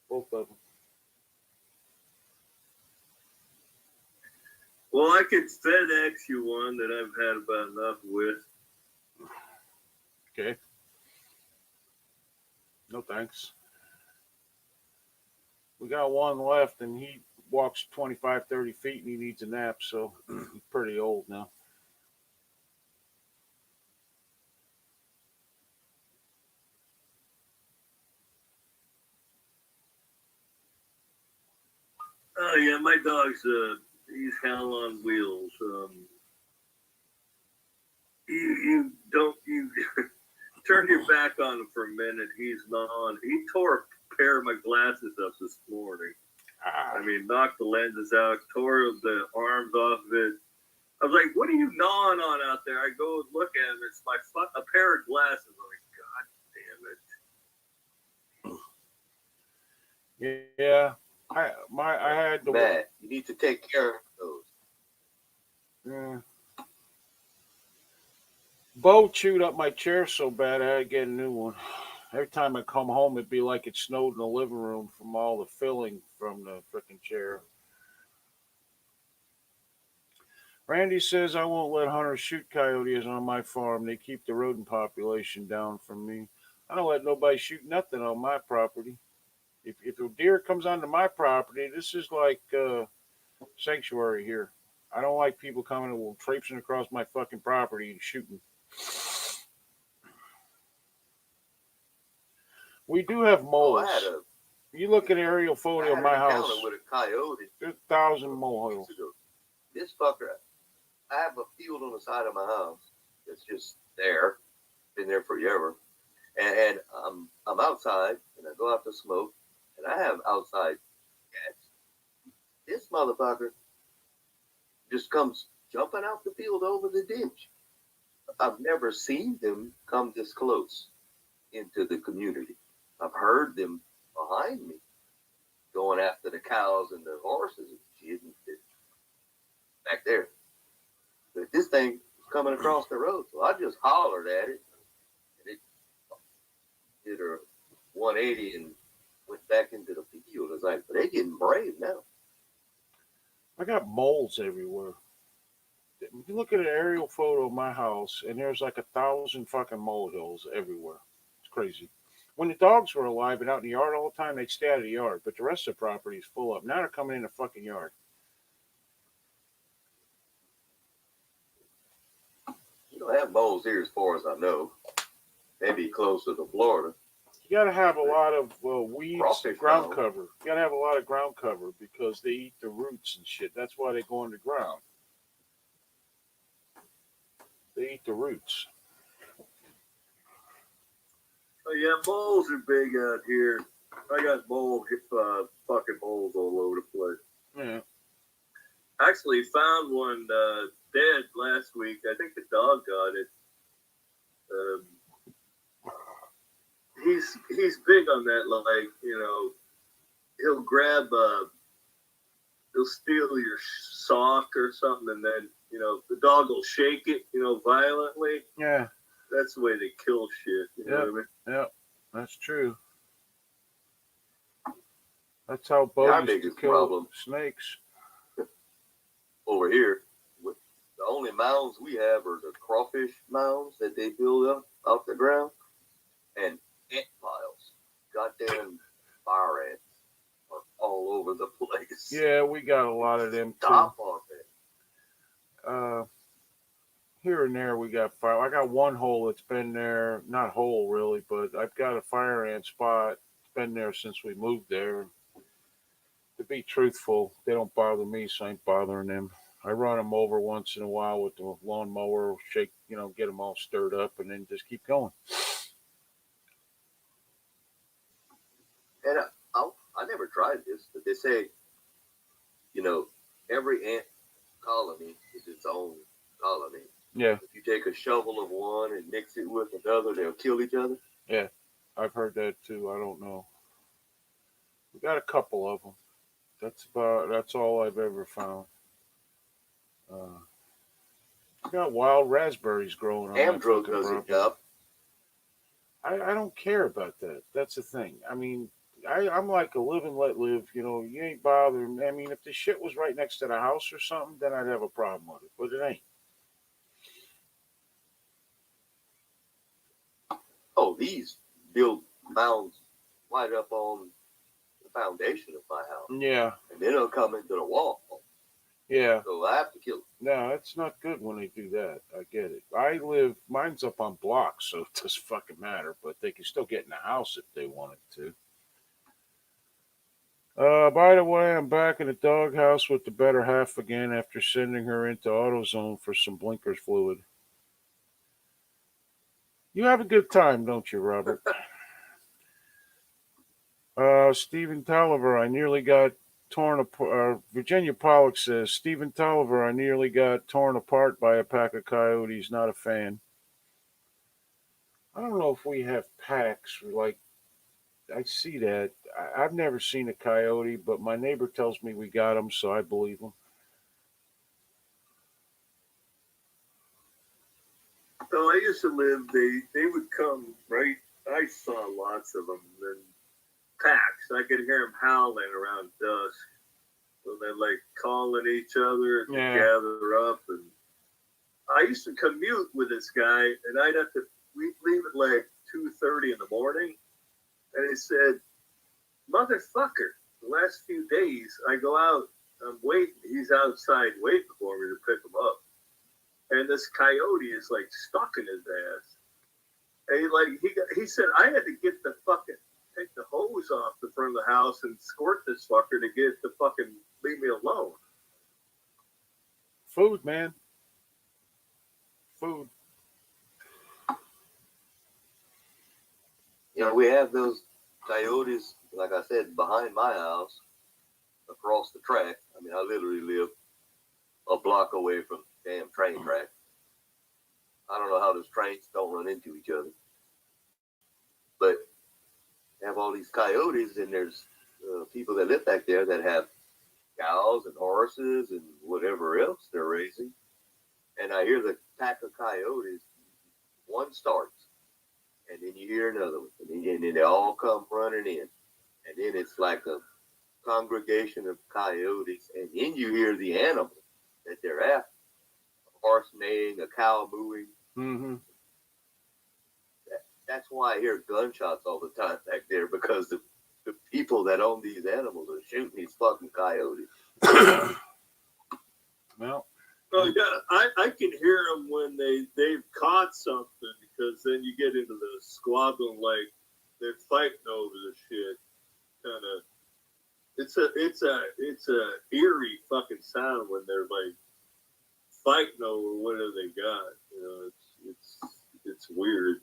Both of them. Well, I could FedEx you one that I've had about enough with. Okay. No thanks. We got one left, and he walks 25, 30 feet, and he needs a nap, so he's pretty old now. Oh yeah, my dog's he's hell on wheels. You don't turn your back on him for a minute. He's not on. He tore a pair of my glasses up this morning. I mean, knocked the lenses out, tore the arms off of it. I was like, "What are you gnawing on out there?" I go and look at him. It's a pair of glasses. I'm like, "God damn it!" Yeah. I had the Matt, you need to take care of those. Yeah. Bo chewed up my chair so bad I had to get a new one. Every time I come home, it'd be like it snowed in the living room from all the filling from the freaking chair. Randy says I won't let hunters shoot coyotes on my farm. They keep the rodent population down from me. I don't let nobody shoot nothing on my property. If a deer comes onto my property, this is like sanctuary here. I don't like people coming and traipsing across my fucking property and shooting. We do have Oh, moles. You look at aerial photo of my house. With a coyote. There's 1,000 molehiles. This fucker, I have a field on the side of my house that's just there, been there forever, and I'm outside and I go out to smoke, and I have outside cats. This motherfucker just comes jumping out the field over the ditch. I've never seen them come this close into the community. I've heard them behind me going after the cows and the horses and shit back there. But this thing was coming across the road, so I just hollered at it, and it did a 180 and went back into the field. It's like, but they getting brave now. I got moles everywhere. You look at an aerial photo of my house, and there's like 1,000 fucking molehills everywhere. It's crazy. When the dogs were alive and out in the yard all the time, they'd stay out of the yard, but the rest of the property is full up. Now they're coming in the fucking yard. You don't have moles here, as far as I know. Maybe closer to Florida. You got to have a lot of weeds, Crawfish ground moles. cover. You got to have a lot of ground cover because they eat the roots and shit. That's why they go underground. They eat the roots. Oh, yeah, moles are big out here. I got fucking moles all over the place. Yeah. Actually, found one dead last week. I think the dog got it. He's big on that. Like, you know, he'll grab, he'll steal your sock or something, and then, you know, the dog will shake it, you know, violently. Yeah. That's the way they kill shit. You know what I mean? Yep. That's true. That's how Our bows biggest kill problem snakes. over here, the only mounds we have are the crawfish mounds that they build up off the ground, and ant piles. Goddamn fire ants are all over the place. Yeah, we got a lot of them too. Stop on that. Here and there we got fire. I got one hole that's been there, not hole really, but I've got a fire ant spot. It's been there since we moved there. To be truthful, they don't bother me, so I ain't bothering them. I run them over once in a while with the lawnmower, shake, you know, get them all stirred up, and then just keep going. And I never tried this, but they say, you know, every ant colony is its own colony. Yeah, If you take a shovel of one and mix it with another, they'll kill each other. yeah, I've heard that too. I don't know. We got a couple of them. That's all I've ever found. We got wild raspberries growing on my Amdro fucking does it property. up. I don't care about that. That's the thing. I mean, I'm like a live and let live. You know, you ain't bothering me. I mean, if the shit was right next to the house or something, then I'd have a problem with it. But it ain't. Oh, these build mounds right up on the foundation of my house. Yeah, And then they'll come into the wall. yeah. So I have to kill them. No, it's not good when they do that. I get it. Mine's up on blocks, so it doesn't fucking matter. But they can still get in the house if they wanted to. By the way, I'm back in the doghouse with the better half again after sending her into AutoZone for some blinkers fluid. You have a good time, don't you, Robert? Stephen Tolliver, I nearly got torn apart. Virginia Pollock says, Stephen Tolliver, I nearly got torn apart by a pack of coyotes. Not a fan. I don't know if we have packs. Like, I see that. I've never seen a coyote, but my neighbor tells me we got them, so I believe him. So I used to live, they would come, right? I saw lots of them in packs. I could hear them howling around dusk. So they're like calling each other and Yeah. gather up. And I used to commute with this guy, and we'd leave at like 2:30 in the morning. And he said, motherfucker, the last few days I go out I'm waiting. He's outside waiting for me to pick him up. And this coyote is like stuck in his ass. And he said I had to get the fucking take the hose off the front of the house and squirt this fucker to get the fucking leave me alone. Food, man. Food. You know, we have those coyotes, like I said, behind my house, across the track. I mean, I literally live a block away from the damn train track. I don't know how those trains don't run into each other. But you have all these coyotes, and there's people that live back there that have cows and horses and whatever else they're raising. And I hear the pack of coyotes, one starts, and then you hear another one, and then they all come running in. And then it's like a congregation of coyotes, and then you hear the animal that they're after. A horse neighing, a cow mooing. Mm-hmm. That's why I hear gunshots all the time back there, because the people that own these animals are shooting these fucking coyotes. Well, Oh yeah, I can hear them when they've caught something, because then you get into the squabbling, like they're fighting over the shit. Kind of, it's a eerie fucking sound when they're like fighting over whatever they got. You know, it's weird.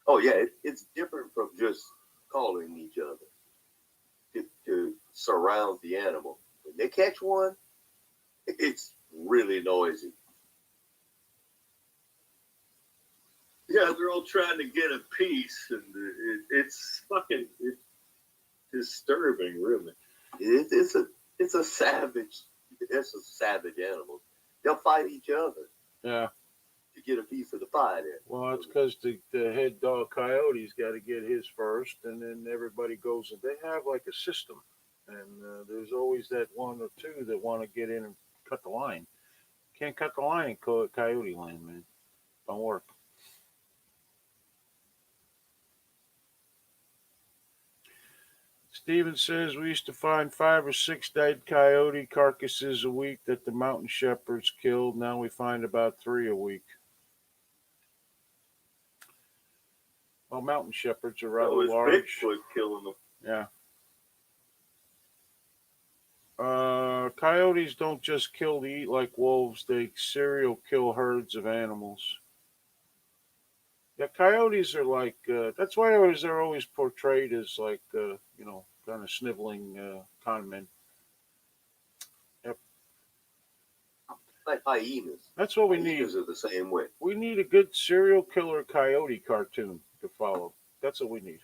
Oh yeah, it's different from just calling each other to surround the animal. When they catch one, it's really noisy. Yeah, they're all trying to get a piece, and it's fucking disturbing, really. It's a savage. It's a savage animal. They'll fight each other yeah. to get a piece of the pie. There. Well, it's because the head dog coyote's got to get his first, and then everybody goes. And they have like a system, and there's always that one or two that want to get in and cut the line. Can't cut the line in coyote land, man. Don't work. Steven says we used to find 5 or 6 dead coyote carcasses a week that the mountain shepherds killed. Now we find about 3 a week. Well, mountain shepherds are rather large. Bigfoot killing them. Yeah. Coyotes don't just kill to eat like wolves. They serial kill herds of animals. Yeah, coyotes are like, that's why they're always portrayed as like, kind of sniveling con men. Yep. Like hyenas. That's what we need. Hyenas are the same way. We need a good serial killer coyote cartoon to follow. That's what we need.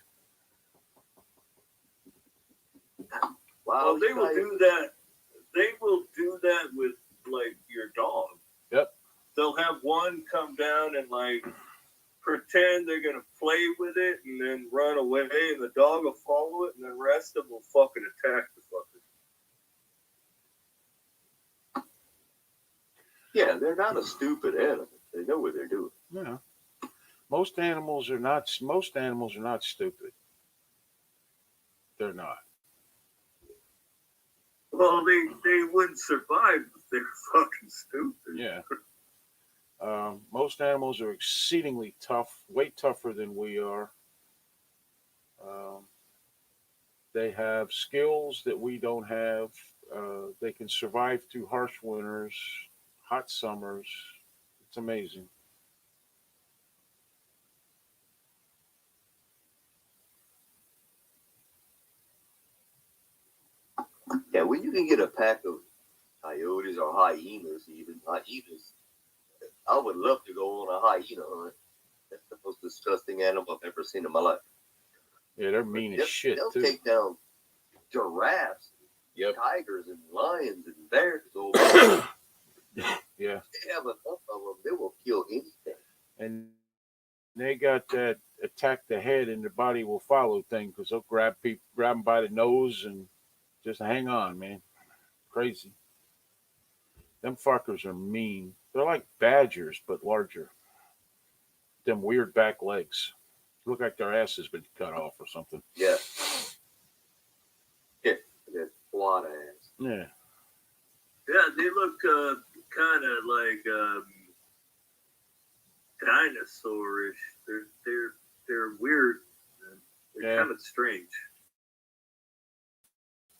Wow, They will do that. They will do that with like your dog. Yep. They'll have one come down and like pretend they're gonna play with it and then run away, and the dog will follow it, and the rest of them will fucking attack the fucker. Yeah, they're not a stupid animal. They know what they're doing. Yeah. Most animals are not stupid. They're not. Well, they wouldn't survive if they're fucking stupid. Yeah. Most animals are exceedingly tough, way tougher than we are. They have skills that we don't have. They can survive through harsh winters, hot summers. It's amazing. Yeah, when you can get a pack of coyotes or hyenas, even hyenas, I would love to go on a hyena hunt. That's the most disgusting animal I've ever seen in my life. Yeah, they're mean as shit They'll too. take down giraffes, Yep. tigers, and lions and bears. Yeah. They have enough of them; they will kill anything. And they got that attack the head and the body will follow thing because they'll grab them by the nose and just hang on, man. Crazy. Them fuckers are mean. They're like badgers, but larger. Them weird back legs. Look like their ass has been cut off or something. Yeah, that flat ass. Yeah. Yeah, they look kind of like dinosaurish. They're weird. They're Yeah. kind of strange.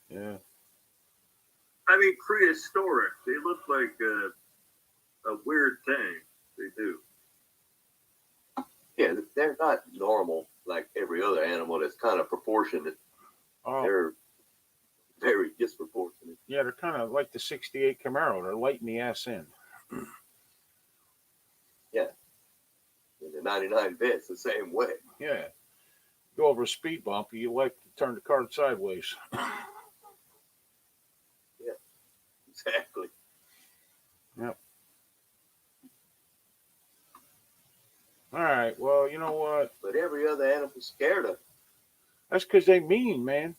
Yeah. I mean, prehistoric. They look like a weird thing. They do. Yeah, they're not normal like every other animal that's kind of proportionate. Oh, They're very disproportionate. yeah, they're kind of like the 68 Camaro. They're light in the ass end. And the 99 Vet's the same way. Yeah. Go over a speed bump, you like to turn the car sideways. Exactly. All right. Well, you know what? But every other animal's scared of. That's because they mean, man.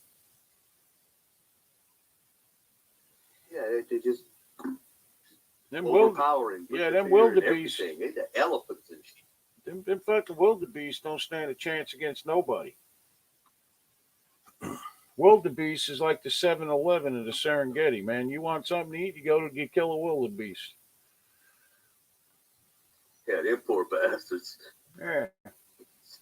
Yeah, they're just Them wild, overpowering. yeah, with them the fear and wildebeest. everything. They're the elephants and shit. them fucking wildebeest don't stand a chance against nobody. Wildebeest is like the 7-Eleven of the Serengeti, man. You want something to eat, you kill a wildebeest. Yeah, them poor bastards. Yeah.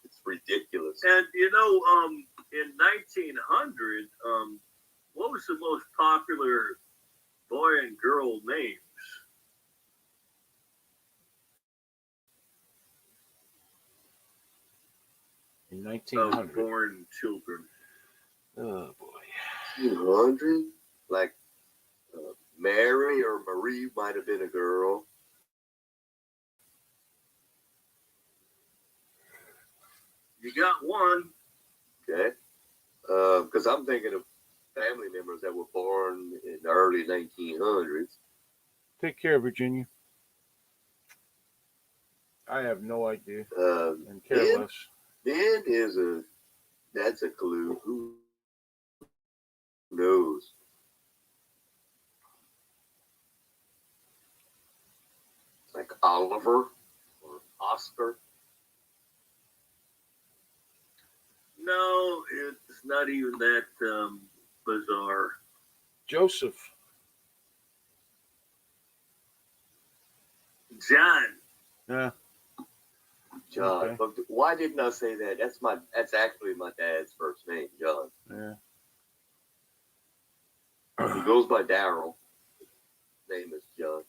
It's ridiculous. And in 1900, what was the most popular boy and girl names? In Of 1900. born children. Oh boy. 200? Like Mary or Marie might have been a girl. You got one. Okay. Because I'm thinking of family members that were born in the early 1900s. Take care, Virginia. I have no idea and care Ben? less. Ben that's a clue. Who knows? Like Oliver or Oscar. No, it's not even that bizarre. Joseph. John. Yeah. John. Okay. But why didn't I say that? That's actually my dad's first name, John. Yeah. He goes by Daryl. His name is John.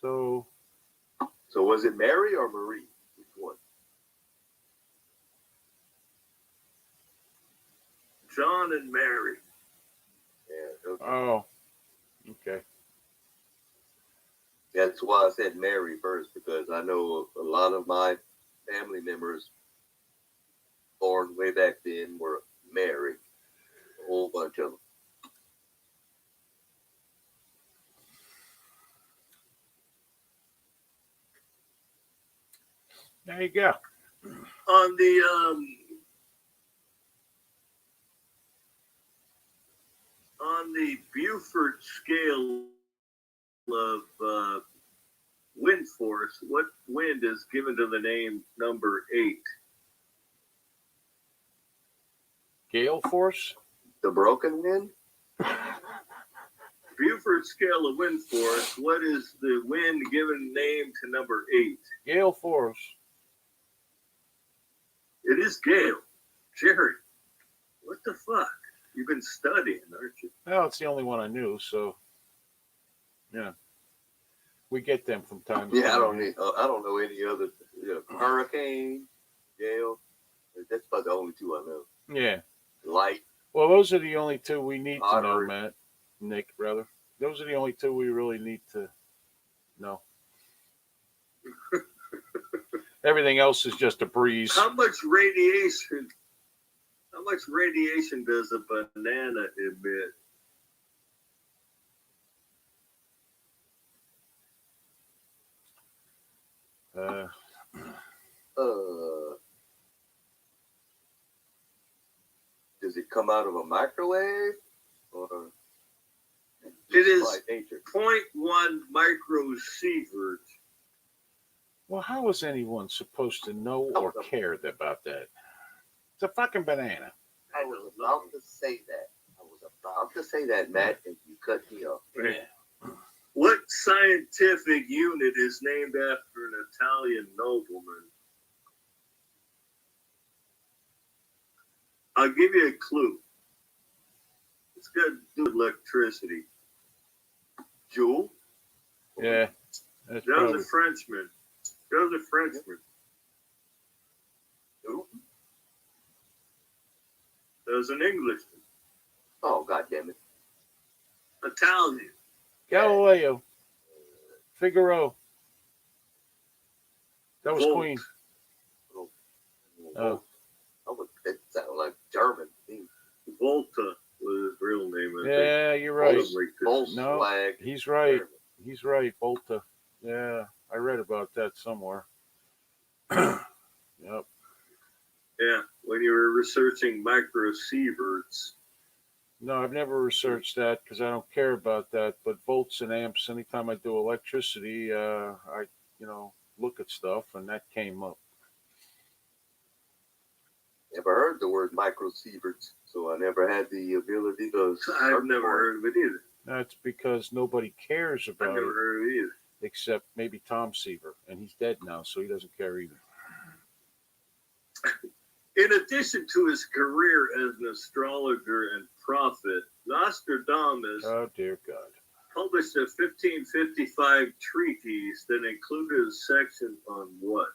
So was it Mary or Marie? Which one? John and Mary. Yeah. Okay. Oh. Okay. That's why I said Mary first, because I know a lot of my family members born way back then were Mary. A whole bunch of them. There you go. On the Beaufort scale of wind force, what wind is given to the name number 8? Gale force. The broken wind? Beaufort scale of wind force, what is the wind given name to number 8? Gale force. It is gale. Jerry, what the fuck? You've been studying, aren't you? Well, it's the only one I knew, so yeah. We get them from time to time. Yeah, I don't know any other. Hurricane, gale. That's about the only two I know. Yeah. Light. Well, those are the only two we need to know, Otter. Matt. Nick, rather. Those are the only two we really need to know. Everything else is just a breeze. How much radiation does a banana emit? Does it come out of a microwave or? It is by nature? 0.1 microsievert. Well, how is anyone supposed to know or care about that? It's a fucking banana. I was about to say that. I was about to say that, Matt, and you cut me off. Yeah. What scientific unit is named after an Italian nobleman? I'll give you a clue. It's got to do with electricity. Joule? Yeah. That's That probably. was a Frenchman. That was a Frenchman. Who? That was an Englishman. Oh, God damn it. Italian. Galileo. Figaro. That was Volt. Queen. Oh. It sounded like German. Volta was his real name, I think. Yeah, you're right. Volkswagen. He's right. He's right. Volta. Yeah, I read about that somewhere. Yep. Yeah, when you were researching microsieverts. No, I've never researched that because I don't care about that. But volts and amps, anytime I do electricity, I look at stuff, and that came up. Never heard the word microsieverts, so I never had the ability to. I've never heard of it either. That's because nobody cares I've about never it heard of it either. except maybe Tom Seaver, and he's dead now, so he doesn't care either. In addition to his career as an astrologer and prophet, Nostradamus Oh dear God. published a 1555 treatise that included a section on what?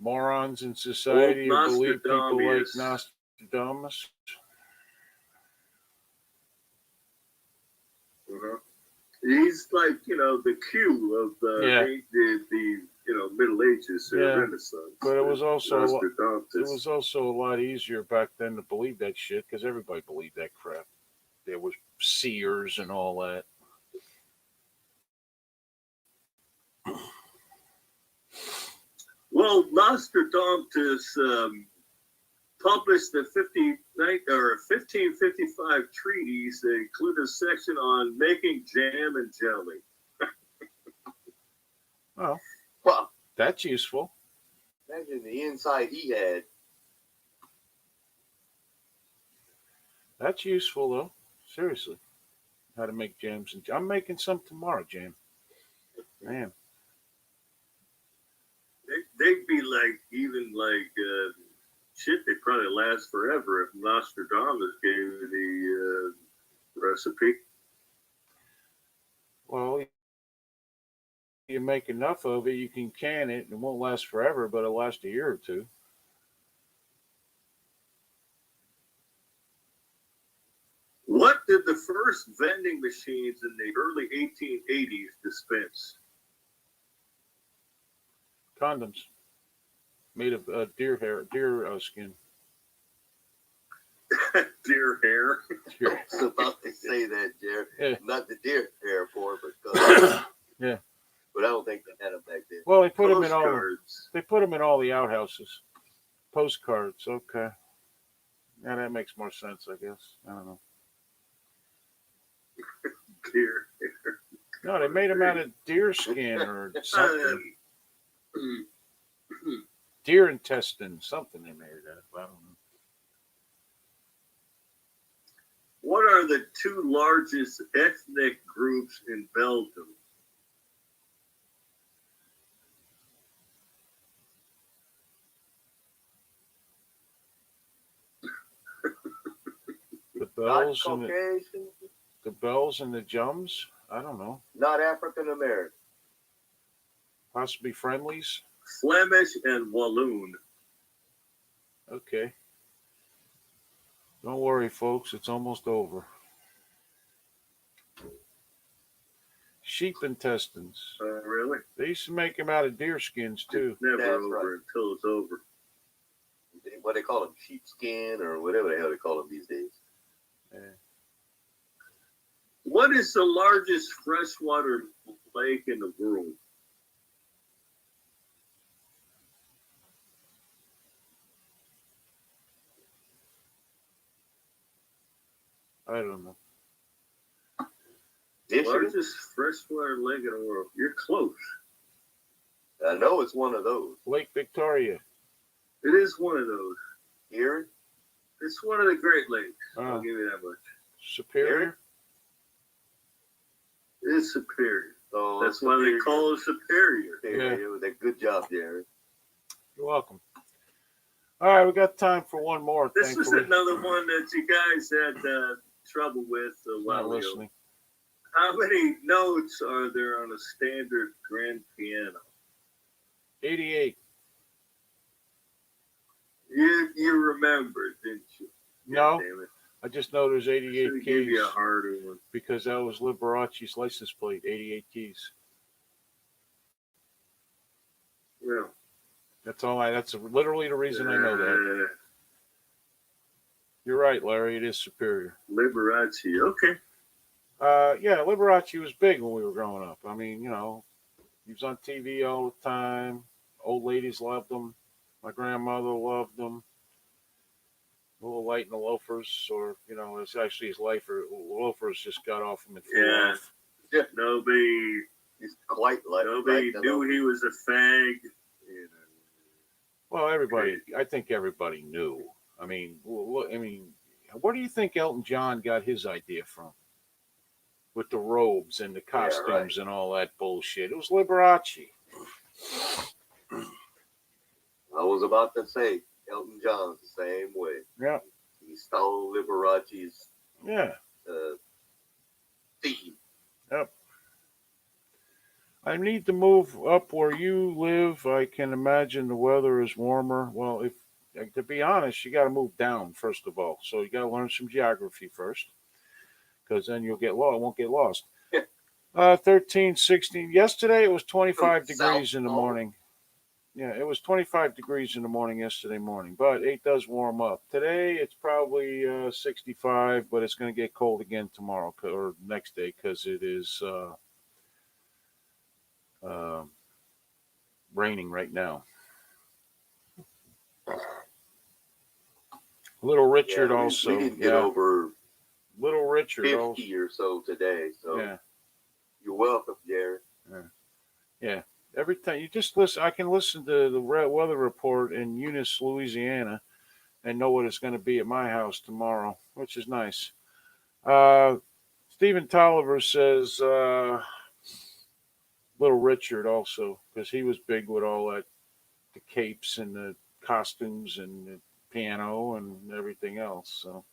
Morons in society who believe people like Nostradamus. Nostradamus. He's like, the Q of the Yeah. Middle Ages or Yeah. Renaissance. But it was also a lot, Nostradamus. it was also a lot easier back then to believe that shit because everybody believed that crap. There was seers and all that. Well, Nostradamus published a 1555 treatise that included a section on making jam and jelly. Well, Well, that's useful. imagine the insight he had. That's useful though. Seriously. How to make jams and I'm making some tomorrow, Jam. Man. They'd be like, shit, they probably last forever if Nostradamus gave you the recipe. Well, you make enough of it, you can can it, and it won't last forever, but it'll last a year or two. What did the first vending machines in the early 1880s dispense? Condoms made of deer skin. Deer hair. Deer. I was about to say that, Jared. Yeah. Not the deer airport, but Yeah. But I don't think they had them back then. Well, they put them in all. Postcards. They put them in all the outhouses. Postcards. Okay. Yeah, that makes more sense, I guess. I don't know. Deer. No, they made them out of deer skin or something. Deer intestine, something they made it out of. I don't know. What are the two largest ethnic groups in Belgium? The Not bells and Caucasian, the bells and the jums. I don't know. not African American. Possibly friendlies. Flemish and Walloon. Okay. Don't worry, folks. It's almost over. Sheep intestines. Really? They used to make them out of deer skins too. It's never That's over right. until it's over. What they call them, sheepskin or whatever the hell they call them these days. Yeah. What is the largest freshwater lake in the world? I don't know. Michigan? Largest freshwater lake in the world. You're close. I know it's one of those. Lake Victoria. It is one of those. Erie? It's one of the Great Lakes. I'll Oh. give you that much. Superior. It is Superior. Oh, That's why they call it Superior. Yeah. Good job, Jerry. You're welcome. All right, we got time for one more. This was thankfully. another one that you guys had trouble with a Not while ago. listening. How many notes are there on a standard grand piano? 88. You remembered, didn't you? No, Damn it. I just know there's 88 Should give keys you a harder one. because that was Liberace's license plate. 88 keys. Well, That's all. That's literally the reason I know that. You're right, Larry. It is Superior. Liberace. Okay. Yeah, Liberace was big when we were growing up. I mean, you know, he was on TV all the time. Old ladies loved him. My grandmother loved him. Little Light and the Loafers, or, you know, it's actually his loafers just got off him and flew Yeah. off. Nobody He's quite like nobody knew he was a fag. You know. Well, everybody, I think everybody knew. I mean, where do you think Elton John got his idea from? With the robes and the costumes right. and all that bullshit. It was Liberace. I was about to say Elton John's the same way. Yeah. He stole Liberace's Yeah. theme. Yep. I need to move up where you live. I can imagine the weather is warmer. Well, if to be honest, you got to move down first of all. So you got to learn some geography first, because then you'll get lost. Won't get lost. 13, 16. Yesterday it was 25 degrees in the morning. Yeah, it was 25 degrees in the morning yesterday morning, but it does warm up. Today it's probably 65, but it's going to get cold again tomorrow or next day because it is raining right now. Little Richard also. We didn't get over Little Richard 50 also. or so today. So Yeah. you're welcome, Jerry. Yeah. Every time you just listen, I can listen to the weather report in Eunice, Louisiana, and know what it's going to be at my house tomorrow, which is nice. Stephen Tolliver says Little Richard also, because he was big with all that, the capes and the costumes and the piano and everything else. So,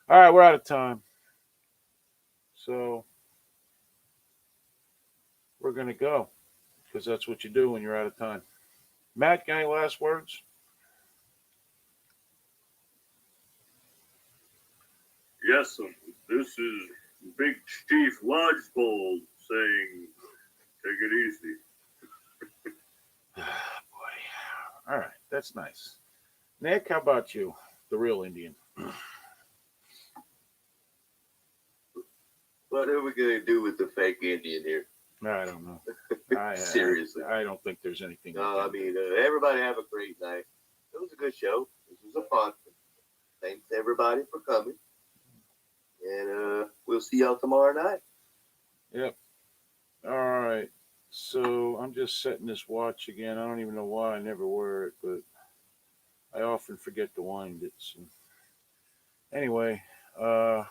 all right, we're out of time. So we're going to go, because that's what you do when you're out of time. Matt, got any last words? Yes, this is Big Chief Lodgepole saying, take it easy. Boy. All right, that's nice. Nick, how about you, the real Indian? What are we going to do with the fake Indian here? I don't know. Seriously. I don't think there's anything. No, I mean, everybody have a great night. It was a good show. This was a fun one. Thanks everybody for coming. And we'll see y'all tomorrow night. Yep. All right. So I'm just setting this watch again. I don't even know why I never wear it, but I often forget to wind it. So anyway, we'll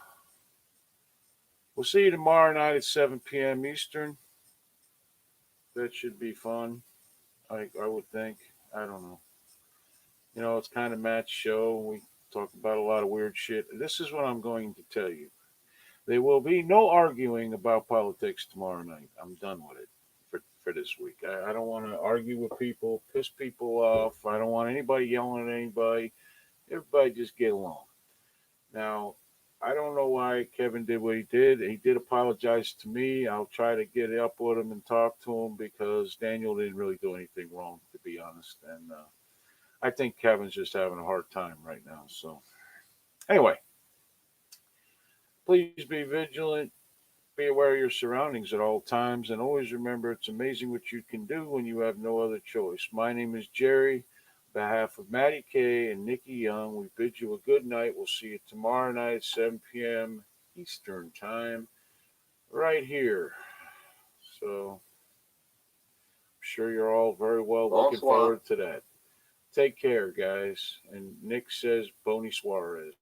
see you tomorrow night at 7 p.m. Eastern. That should be fun. I would think. I don't know. You know, it's kind of Matt's show. We talk about a lot of weird shit. This is what I'm going to tell you. There will be no arguing about politics tomorrow night. I'm done with it for this week. I don't want to argue with people, piss people off. I don't want anybody yelling at anybody. Everybody just get along. Now, I don't know why Kevin did what he did. He did apologize to me. I'll try to get up with him and talk to him because Daniel didn't really do anything wrong, to be honest. And I think Kevin's just having a hard time right now. So, anyway, please be vigilant. Be aware of your surroundings at all times. And always remember it's amazing what you can do when you have no other choice. My name is Jerry. On behalf of Matty K and Nikki Young, we bid you a good night. We'll see you tomorrow night at 7 p.m. Eastern Time, right here. So, I'm sure you're all very well looking Bonsoir. forward to that. Take care, guys. And Nick says Boni Suarez.